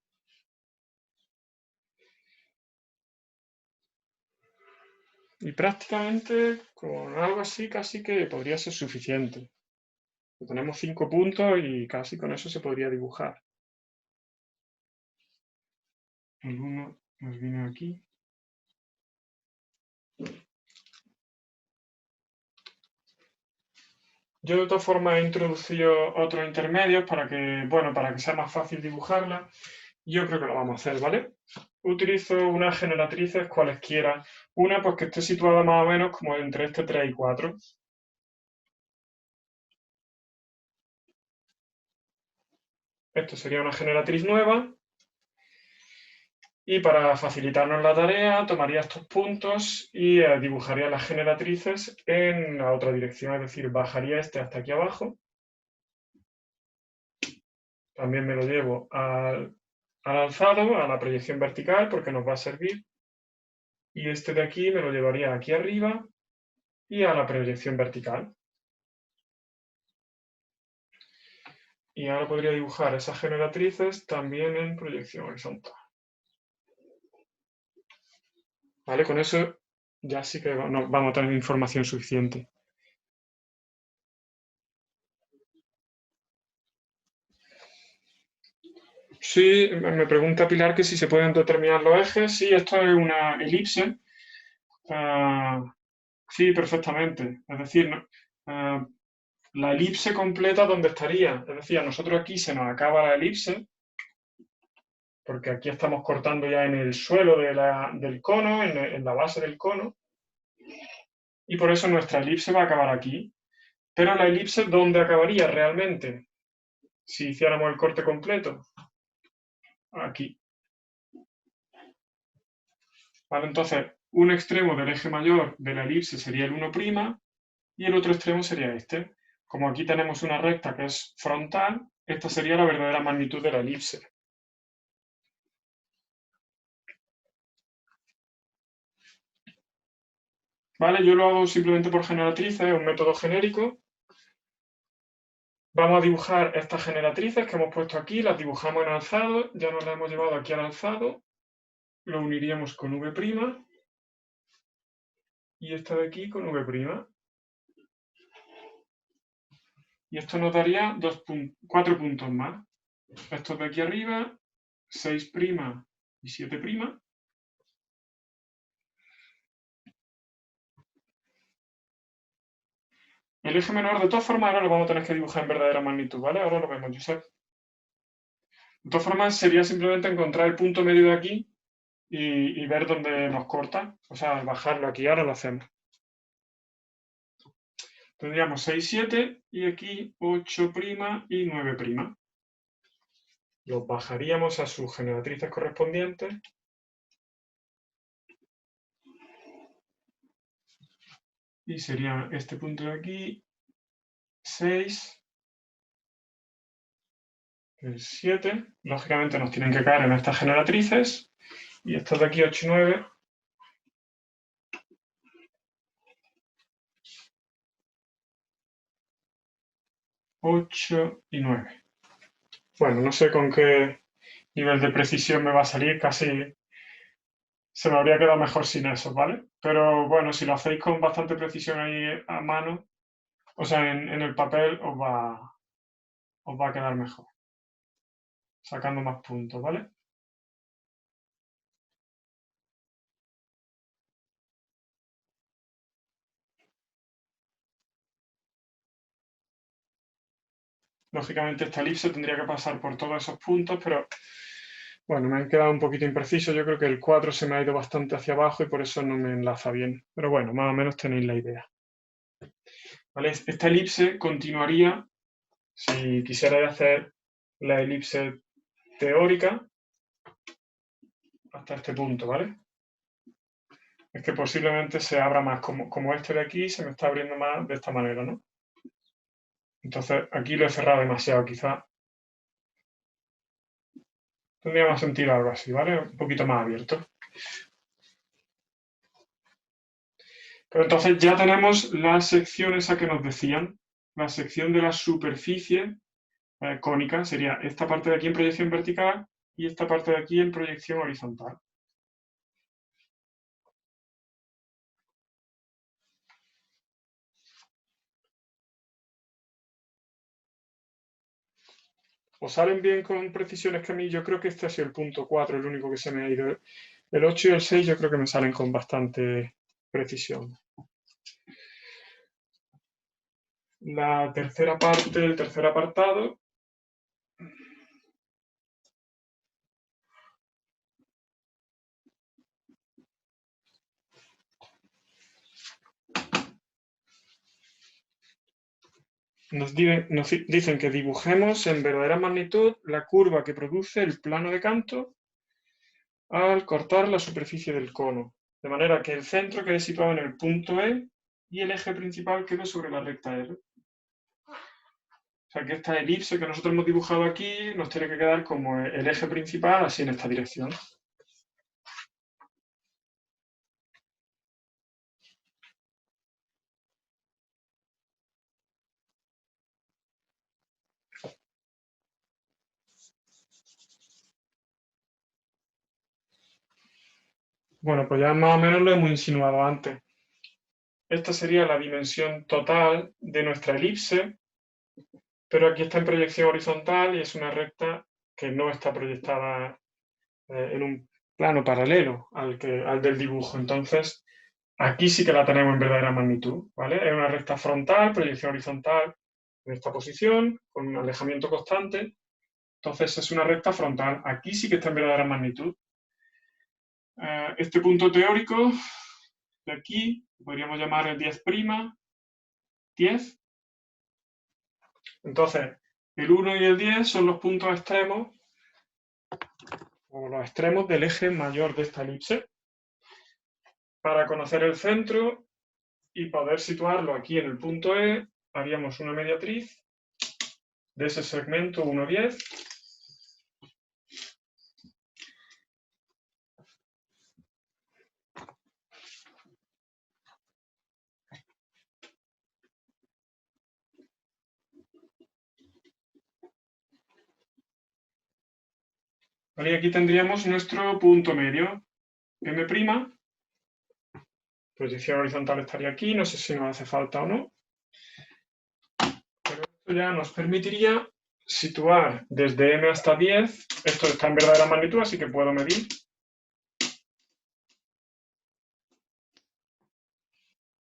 Y prácticamente con algo así casi que podría ser suficiente. Tenemos 5 puntos y casi con eso se podría dibujar. El 1 nos viene aquí. Yo de todas formas he introducido otros intermedios para que, bueno, para que sea más fácil dibujarla. Yo creo que lo vamos a hacer, ¿vale? Utilizo unas generatrices cualesquiera. Una pues que esté situada más o menos como entre este 3 y 4. Esto sería una generatriz nueva. Y para facilitarnos la tarea, tomaría estos puntos y dibujaría las generatrices en la otra dirección, es decir, bajaría este hasta aquí abajo. También me lo llevo al alzado, a la proyección vertical, porque nos va a servir. Y este de aquí me lo llevaría aquí arriba y a la proyección vertical. Y ahora podría dibujar esas generatrices también en proyección horizontal. ¿Vale? Con eso ya sí que vamos a tener información suficiente. Sí, me pregunta Pilar que si se pueden determinar los ejes. Sí, esto es una elipse. Sí, perfectamente. Es decir, la elipse completa, ¿dónde estaría? Es decir, a nosotros aquí se nos acaba la elipse, porque aquí estamos cortando ya en el suelo del cono, en la base del cono, y por eso nuestra elipse va a acabar aquí. Pero la elipse, ¿dónde acabaría realmente? Si hiciéramos el corte completo. Aquí. ¿Vale? Entonces, un extremo del eje mayor de la elipse sería el 1' y el otro extremo sería este. Como aquí tenemos una recta que es frontal, esta sería la verdadera magnitud de la elipse. ¿Vale? Yo lo hago simplemente por generatrices, es un método genérico. Vamos a dibujar estas generatrices que hemos puesto aquí, las dibujamos en alzado, ya nos las hemos llevado aquí al alzado, lo uniríamos con V' y esta de aquí con V'. Y esto nos daría 4 puntos más. Estos de aquí arriba, 6' y 7'. El eje menor, de todas formas, ahora lo vamos a tener que dibujar en verdadera magnitud, ¿vale? Ahora lo vemos, Josep. De todas formas, sería simplemente encontrar el punto medio de aquí y ver dónde nos corta. O sea, bajarlo aquí, ahora lo hacemos. Tendríamos 6, 7 y aquí 8' y 9'. Los bajaríamos a sus generatrices correspondientes. Y sería este punto de aquí, 6, el 7. Lógicamente nos tienen que caer en estas generatrices. Y estos de aquí, 8 y 9. 8 y 9. Bueno, no sé con qué nivel de precisión me va a salir, casi se me habría quedado mejor sin eso, ¿vale? Pero bueno, si lo hacéis con bastante precisión ahí a mano, o sea, en el papel os va a quedar mejor, sacando más puntos, ¿vale? Lógicamente esta elipse tendría que pasar por todos esos puntos, pero bueno, me han quedado un poquito imprecisos. Yo creo que el 4 se me ha ido bastante hacia abajo y por eso no me enlaza bien. Pero bueno, más o menos tenéis la idea. ¿Vale? Esta elipse continuaría, si quisierais hacer la elipse teórica, hasta este punto, ¿vale? Es que posiblemente se abra más, como este de aquí se me está abriendo más de esta manera, ¿no? Entonces aquí lo he cerrado demasiado, quizá tendría más sentido algo así, ¿vale? Un poquito más abierto. Pero entonces ya tenemos la sección esa que nos decían, la sección de la superficie cónica, sería esta parte de aquí en proyección vertical y esta parte de aquí en proyección horizontal. ¿Os salen bien con precisiones que a mí? Yo creo que este ha sido el punto 4, el único que se me ha ido. El 8 y el 6 yo creo que me salen con bastante precisión. La tercera parte, el tercer apartado. nos dicen que dibujemos en verdadera magnitud la curva que produce el plano de Cantor al cortar la superficie del cono, de manera que el centro quede situado en el punto E y el eje principal quede sobre la recta R. O sea que esta elipse que nosotros hemos dibujado aquí nos tiene que quedar como el eje principal, así en esta dirección. Bueno, pues ya más o menos lo hemos insinuado antes. Esta sería la dimensión total de nuestra elipse, pero aquí está en proyección horizontal y es una recta que no está proyectada en un plano paralelo al del dibujo. Entonces, aquí sí que la tenemos en verdadera magnitud, ¿vale? Es una recta frontal, proyección horizontal en esta posición, con un alejamiento constante. Entonces, es una recta frontal. Aquí sí que está en verdadera magnitud. Este punto teórico de aquí, podríamos llamar el 10', 10. Entonces, el 1 y el 10 son los puntos extremos, o los extremos del eje mayor de esta elipse. Para conocer el centro y poder situarlo aquí en el punto E, haríamos una mediatriz de ese segmento 1, 10. Vale, y aquí tendríamos nuestro punto medio, M', proyección horizontal estaría aquí, no sé si nos hace falta o no, pero esto ya nos permitiría situar desde M hasta 10, esto está en verdadera magnitud, así que puedo medir.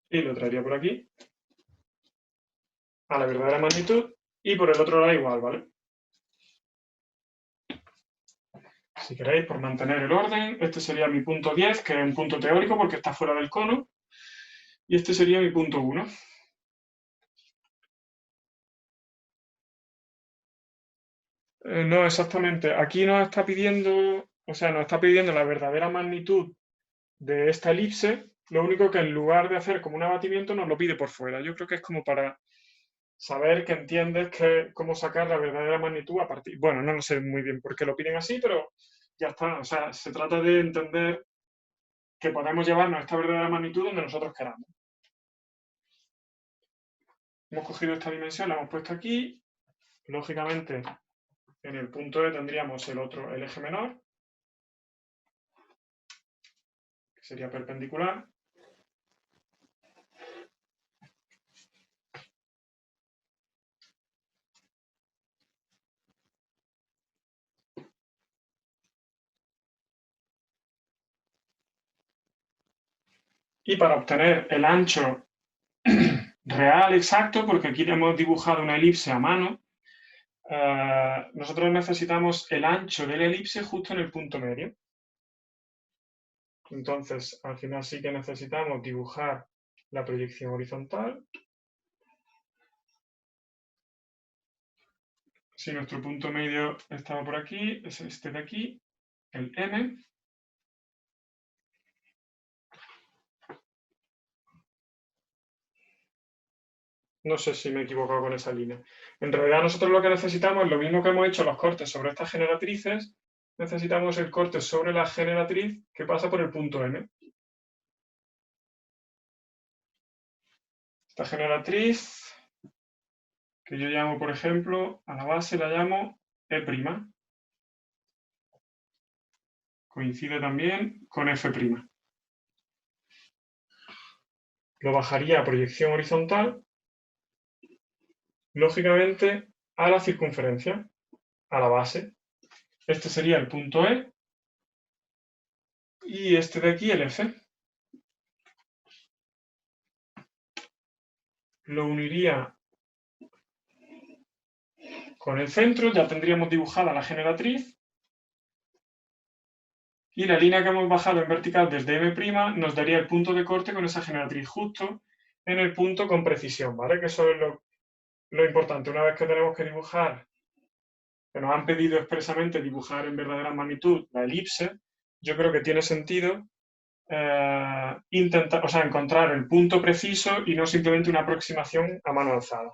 Y lo traería por aquí, a la verdadera magnitud, y por el otro lado igual, ¿vale? Si queréis, por mantener el orden, este sería mi punto 10, que es un punto teórico porque está fuera del cono, y este sería mi punto 1. No, exactamente. Aquí nos está pidiendo, o sea, nos está pidiendo la verdadera magnitud de esta elipse, lo único que en lugar de hacer como un abatimiento nos lo pide por fuera. Yo creo que es como para saber que entiendes cómo sacar la verdadera magnitud a partir. Bueno, no lo sé muy bien por qué lo piden así, pero ya está. O sea, se trata de entender que podemos llevarnos esta verdadera magnitud donde nosotros queramos. Hemos cogido esta dimensión, la hemos puesto aquí. Lógicamente, en el punto E tendríamos el eje menor, que sería perpendicular. Y para obtener el ancho real exacto, porque aquí hemos dibujado una elipse a mano, nosotros necesitamos el ancho de la elipse justo en el punto medio. Entonces, al final sí que necesitamos dibujar la proyección horizontal. Si nuestro punto medio estaba por aquí, es este de aquí, el M. No sé si me he equivocado con esa línea. En realidad nosotros lo que necesitamos es lo mismo que hemos hecho los cortes sobre estas generatrices, necesitamos el corte sobre la generatriz que pasa por el punto M. Esta generatriz, que yo llamo, por ejemplo, a la base la llamo E'. Coincide también con F'. Lo bajaría a proyección horizontal, lógicamente, a la circunferencia, a la base. Este sería el punto E y este de aquí el F. Lo uniría con el centro, ya tendríamos dibujada la generatriz y la línea que hemos bajado en vertical desde M' nos daría el punto de corte con esa generatriz justo en el punto con precisión, ¿vale? Que eso es lo importante, una vez que tenemos que dibujar, que nos han pedido expresamente dibujar en verdadera magnitud la elipse, yo creo que tiene sentido intentar, o sea, encontrar el punto preciso y no simplemente una aproximación a mano alzada.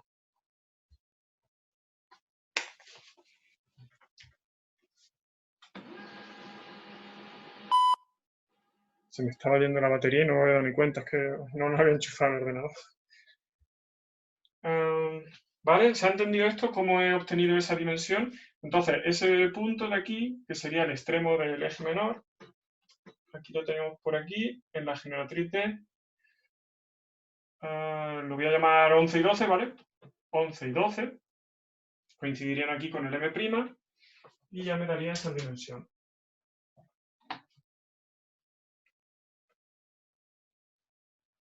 Se me estaba yendo la batería y no me había dado ni cuenta, es que no nos había enchufado el ordenador. ¿Vale? ¿Se ha entendido esto? ¿Cómo he obtenido esa dimensión? Entonces, ese punto de aquí, que sería el extremo del eje menor, aquí lo tenemos por aquí, en la generatriz D, lo voy a llamar 11 y 12, ¿vale? 11 y 12 coincidirían aquí con el M', y ya me daría esa dimensión.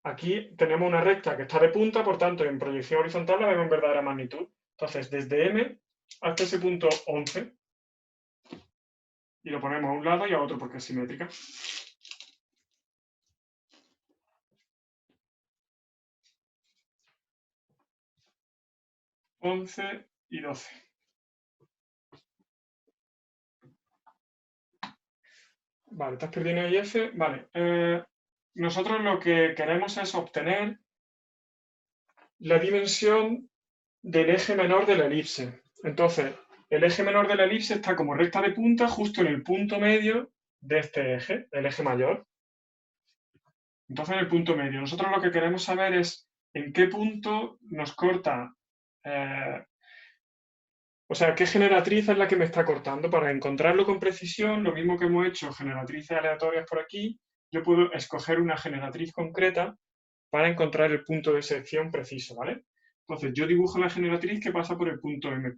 Aquí tenemos una recta que está de punta, por tanto, en proyección horizontal la vemos en verdadera magnitud. Entonces, desde M hasta ese punto 11, y lo ponemos a un lado y a otro porque es simétrica. 11 y 12. Vale, ¿estás perdiendo ahí F? Vale. Nosotros lo que queremos es obtener la dimensión del eje menor de la elipse. Entonces, el eje menor de la elipse está como recta de punta justo en el punto medio de este eje, el eje mayor. Entonces, en el punto medio. Nosotros lo que queremos saber es en qué punto nos corta, o sea, qué generatriz es la que me está cortando. Para encontrarlo con precisión, lo mismo que hemos hecho generatrices aleatorias por aquí, yo puedo escoger una generatriz concreta para encontrar el punto de sección preciso, ¿vale? Entonces, yo dibujo la generatriz que pasa por el punto M'.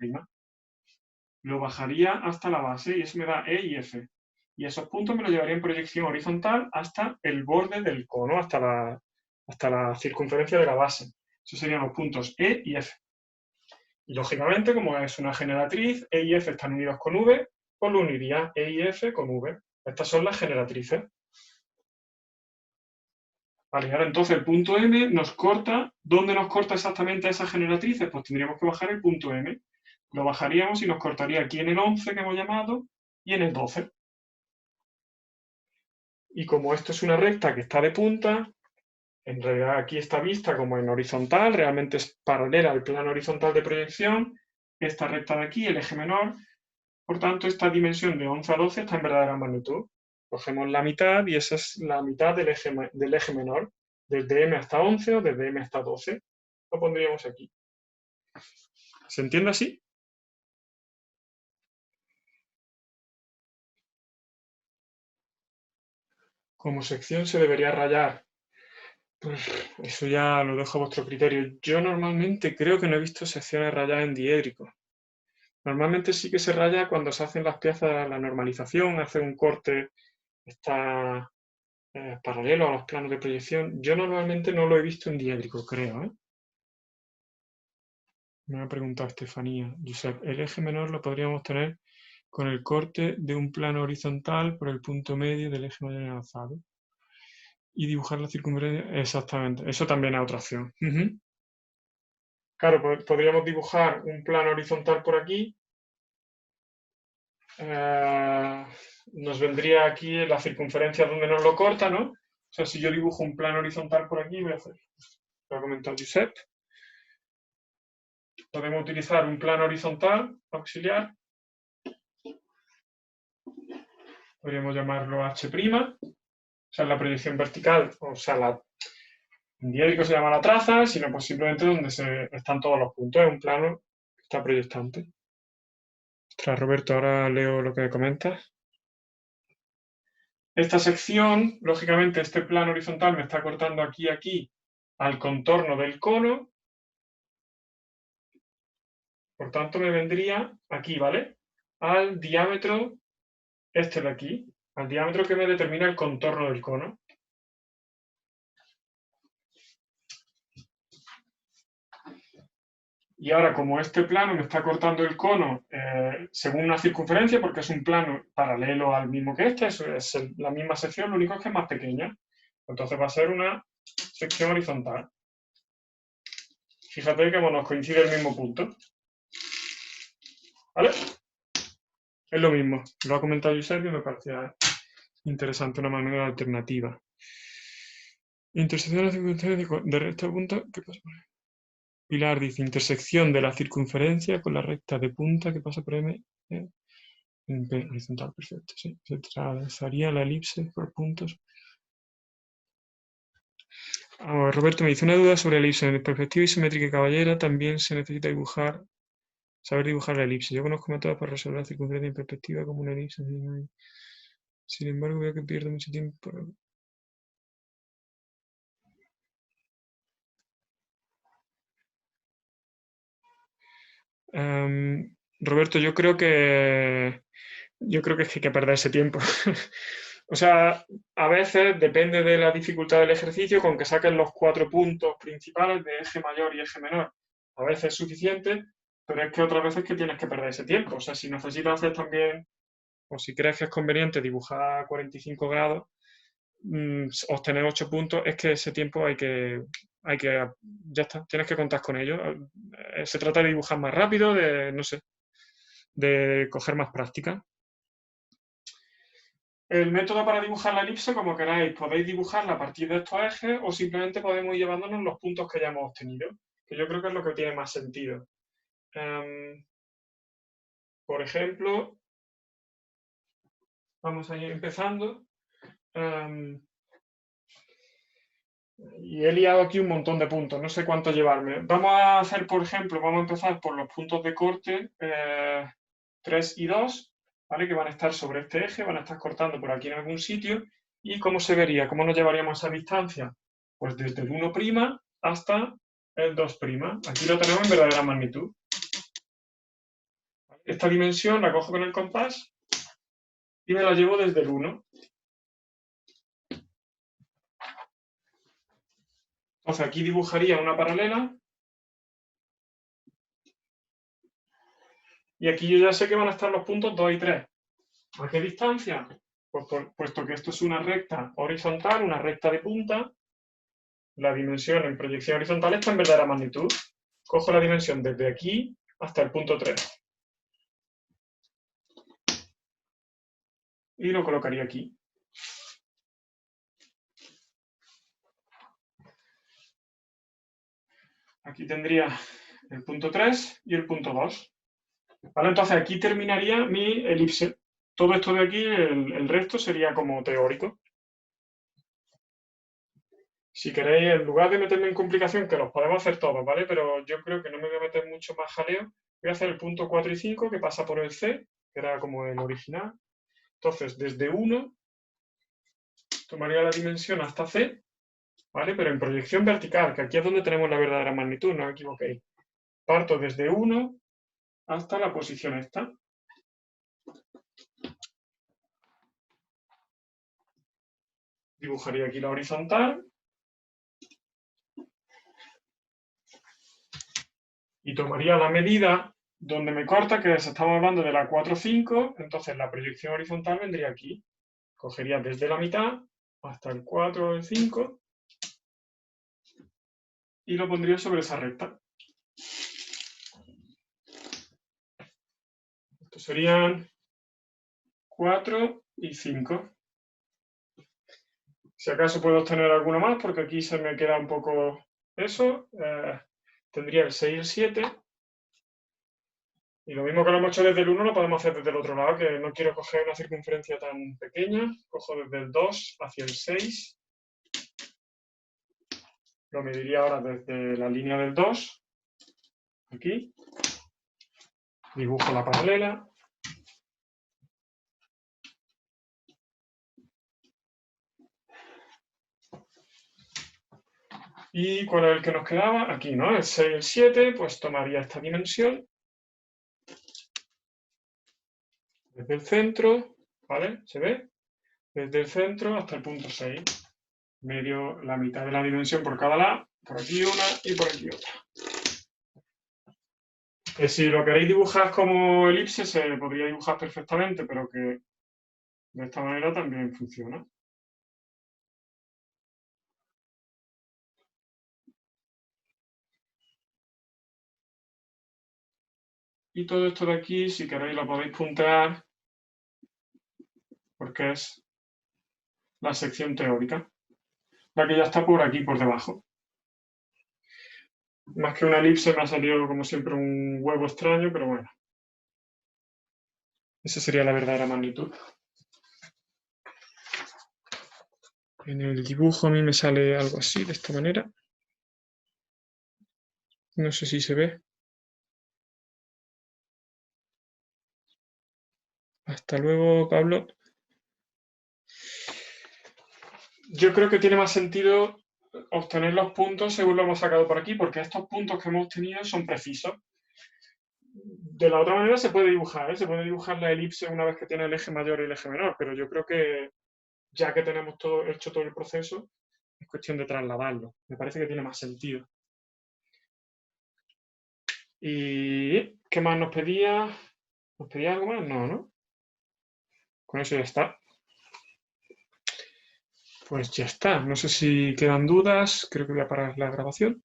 Lo bajaría hasta la base y eso me da E y F. Y esos puntos me los llevaría en proyección horizontal hasta el borde del cono, hasta la circunferencia de la base. Esos serían los puntos E y F. Y lógicamente, como es una generatriz, E y F están unidos con V, pues lo uniría E y F con V. Estas son las generatrices. Vale, y ahora entonces el punto M nos corta. ¿Dónde nos corta exactamente esas generatrices? Pues tendríamos que bajar el punto M. Lo bajaríamos y nos cortaría aquí en el 11 que hemos llamado y en el 12. Y como esto es una recta que está de punta, en realidad aquí está vista como en horizontal, realmente es paralela al plano horizontal de proyección, esta recta de aquí, el eje menor, por tanto esta dimensión de 11 a 12 está en verdadera magnitud. Cogemos la mitad y esa es la mitad del eje menor, desde M hasta 11 o desde M hasta 12. Lo pondríamos aquí. ¿Se entiende así? Como sección se debería rayar. Pues eso ya lo dejo a vuestro criterio. Yo normalmente creo que no he visto secciones rayadas en diédrico. Normalmente sí que se raya cuando se hacen las piezas de la normalización, hace un corte, está paralelo a los planos de proyección. Yo normalmente no lo he visto en diédrico, creo, ¿eh? Me ha preguntado Estefanía. Josep, el eje menor lo podríamos tener con el corte de un plano horizontal por el punto medio del eje mayor enlazado. Y dibujar la circunferencia. Exactamente. Eso también es otra opción. Claro, pues podríamos dibujar un plano horizontal por aquí. Nos vendría aquí la circunferencia donde nos lo corta, ¿no? O sea, si yo dibujo un plano horizontal por aquí, voy a hacer, lo ha comentado Josep. Podemos utilizar un plano horizontal auxiliar. Podríamos llamarlo H', o sea, la proyección vertical, o sea, en diédrico se llama la traza, sino pues simplemente donde están todos los puntos, es un plano que está proyectante. Ostras, Roberto, ahora leo lo que comentas. Esta sección, lógicamente, este plano horizontal me está cortando aquí al contorno del cono. Por tanto, me vendría aquí, ¿vale? Al diámetro este de aquí, al diámetro que me determina el contorno del cono. Y ahora, como este plano me está cortando el cono según una circunferencia, porque es un plano paralelo al mismo que este, es la misma sección, lo único es que es más pequeña. Entonces va a ser una sección horizontal. Fíjate que nos coincide el mismo punto. ¿Vale? Es lo mismo. Lo ha comentado Josep y me parecía interesante, una manera alternativa. Intersección de las circunferencias de recta de punta. ¿Qué pasa por ahí? Pilar dice intersección de la circunferencia con la recta de punta que pasa por M. En P horizontal, perfecto, sí. Se trazaría la elipse por puntos. Roberto me dice una duda sobre la elipse. En perspectiva isométrica y caballera también se necesita saber dibujar la elipse. Yo conozco métodos para resolver la circunferencia en perspectiva como una elipse. Sin embargo, veo que pierdo mucho tiempo. Roberto, yo creo que es que hay que perder ese tiempo. O sea, a veces depende de la dificultad del ejercicio, con que saques los 4 puntos principales de eje mayor y eje menor. A veces es suficiente, pero es que otras veces que tienes que perder ese tiempo. O sea, si necesitas hacer también, o si crees que es conveniente dibujar a 45 grados, obtener 8 puntos, es que ese tiempo ya está, tienes que contar con ello. Se trata de dibujar más rápido, de, no sé, de coger más práctica. El método para dibujar la elipse, como queráis, podéis dibujarla a partir de estos ejes o simplemente podemos ir llevándonos los puntos que ya hemos obtenido, que yo creo que es lo que tiene más sentido. Por ejemplo, vamos a ir empezando. Y he liado aquí un montón de puntos, no sé cuánto llevarme. Vamos a hacer, por ejemplo, vamos a empezar por los puntos de corte 3 y 2, ¿vale? Que van a estar sobre este eje, van a estar cortando por aquí en algún sitio. ¿Y cómo se vería? ¿Cómo nos llevaríamos esa distancia? Pues desde el 1' hasta el 2'. Aquí lo tenemos en verdadera magnitud. Esta dimensión la cojo con el compás y me la llevo desde el 1. Entonces aquí dibujaría una paralela. Y aquí yo ya sé que van a estar los puntos 2 y 3. ¿A qué distancia? Pues puesto que esto es una recta horizontal, una recta de punta, la dimensión en proyección horizontal está en verdadera magnitud. Cojo la dimensión desde aquí hasta el punto 3. Y lo colocaría aquí. Aquí tendría el punto 3 y el punto 2. ¿Vale? Entonces aquí terminaría mi elipse. Todo esto de aquí, el resto sería como teórico. Si queréis, en lugar de meterme en complicación, que los podemos hacer todos, ¿vale? Pero yo creo que no me voy a meter mucho más jaleo. Voy a hacer el punto 4 y 5, que pasa por el C, que era como el original. Entonces, desde 1, tomaría la dimensión hasta C, ¿vale? Pero en proyección vertical, que aquí es donde tenemos la verdadera magnitud, no os equivoquéis. Parto desde 1 hasta la posición esta. Dibujaría aquí la horizontal. Y tomaría la medida donde me corta, que estamos hablando de la 4,5, entonces la proyección horizontal vendría aquí. Cogería desde la mitad hasta el 4 o el 5 y lo pondría sobre esa recta. Estos serían 4 y 5. Si acaso puedo obtener alguno más, porque aquí se me queda un poco eso. Tendría el 6 y el 7. Y lo mismo que lo hemos hecho desde el 1, lo podemos hacer desde el otro lado, que no quiero coger una circunferencia tan pequeña. Cojo desde el 2 hacia el 6. Lo mediría ahora desde la línea del 2. Aquí. Dibujo la paralela. ¿Y cuál es el que nos quedaba? Aquí, ¿no? El 6 y el 7, pues tomaría esta dimensión. Desde el centro, ¿vale? ¿Se ve? Desde el centro hasta el punto 6. Medio la mitad de la dimensión por cada lado. Por aquí una y por aquí otra. Que si lo queréis dibujar como elipse, se podría dibujar perfectamente, pero que de esta manera también funciona. Y todo esto de aquí, si queréis, lo podéis puntear porque es la sección teórica, la que ya está por aquí, por debajo. Más que una elipse me ha salido, como siempre, un huevo extraño, pero bueno. Esa sería la verdadera magnitud. En el dibujo a mí me sale algo así, de esta manera. No sé si se ve. Hasta luego, Pablo. Yo creo que tiene más sentido obtener los puntos según lo hemos sacado por aquí, porque estos puntos que hemos obtenido son precisos. De la otra manera se puede dibujar, ¿eh? Se puede dibujar la elipse una vez que tiene el eje mayor y el eje menor, pero yo creo que ya que tenemos hecho todo el proceso, es cuestión de trasladarlo. Me parece que tiene más sentido. ¿Y qué más nos pedía? ¿Nos pedía algo más? No, ¿no? Con eso ya está. Pues ya está. No sé si quedan dudas. Creo que voy a parar la grabación.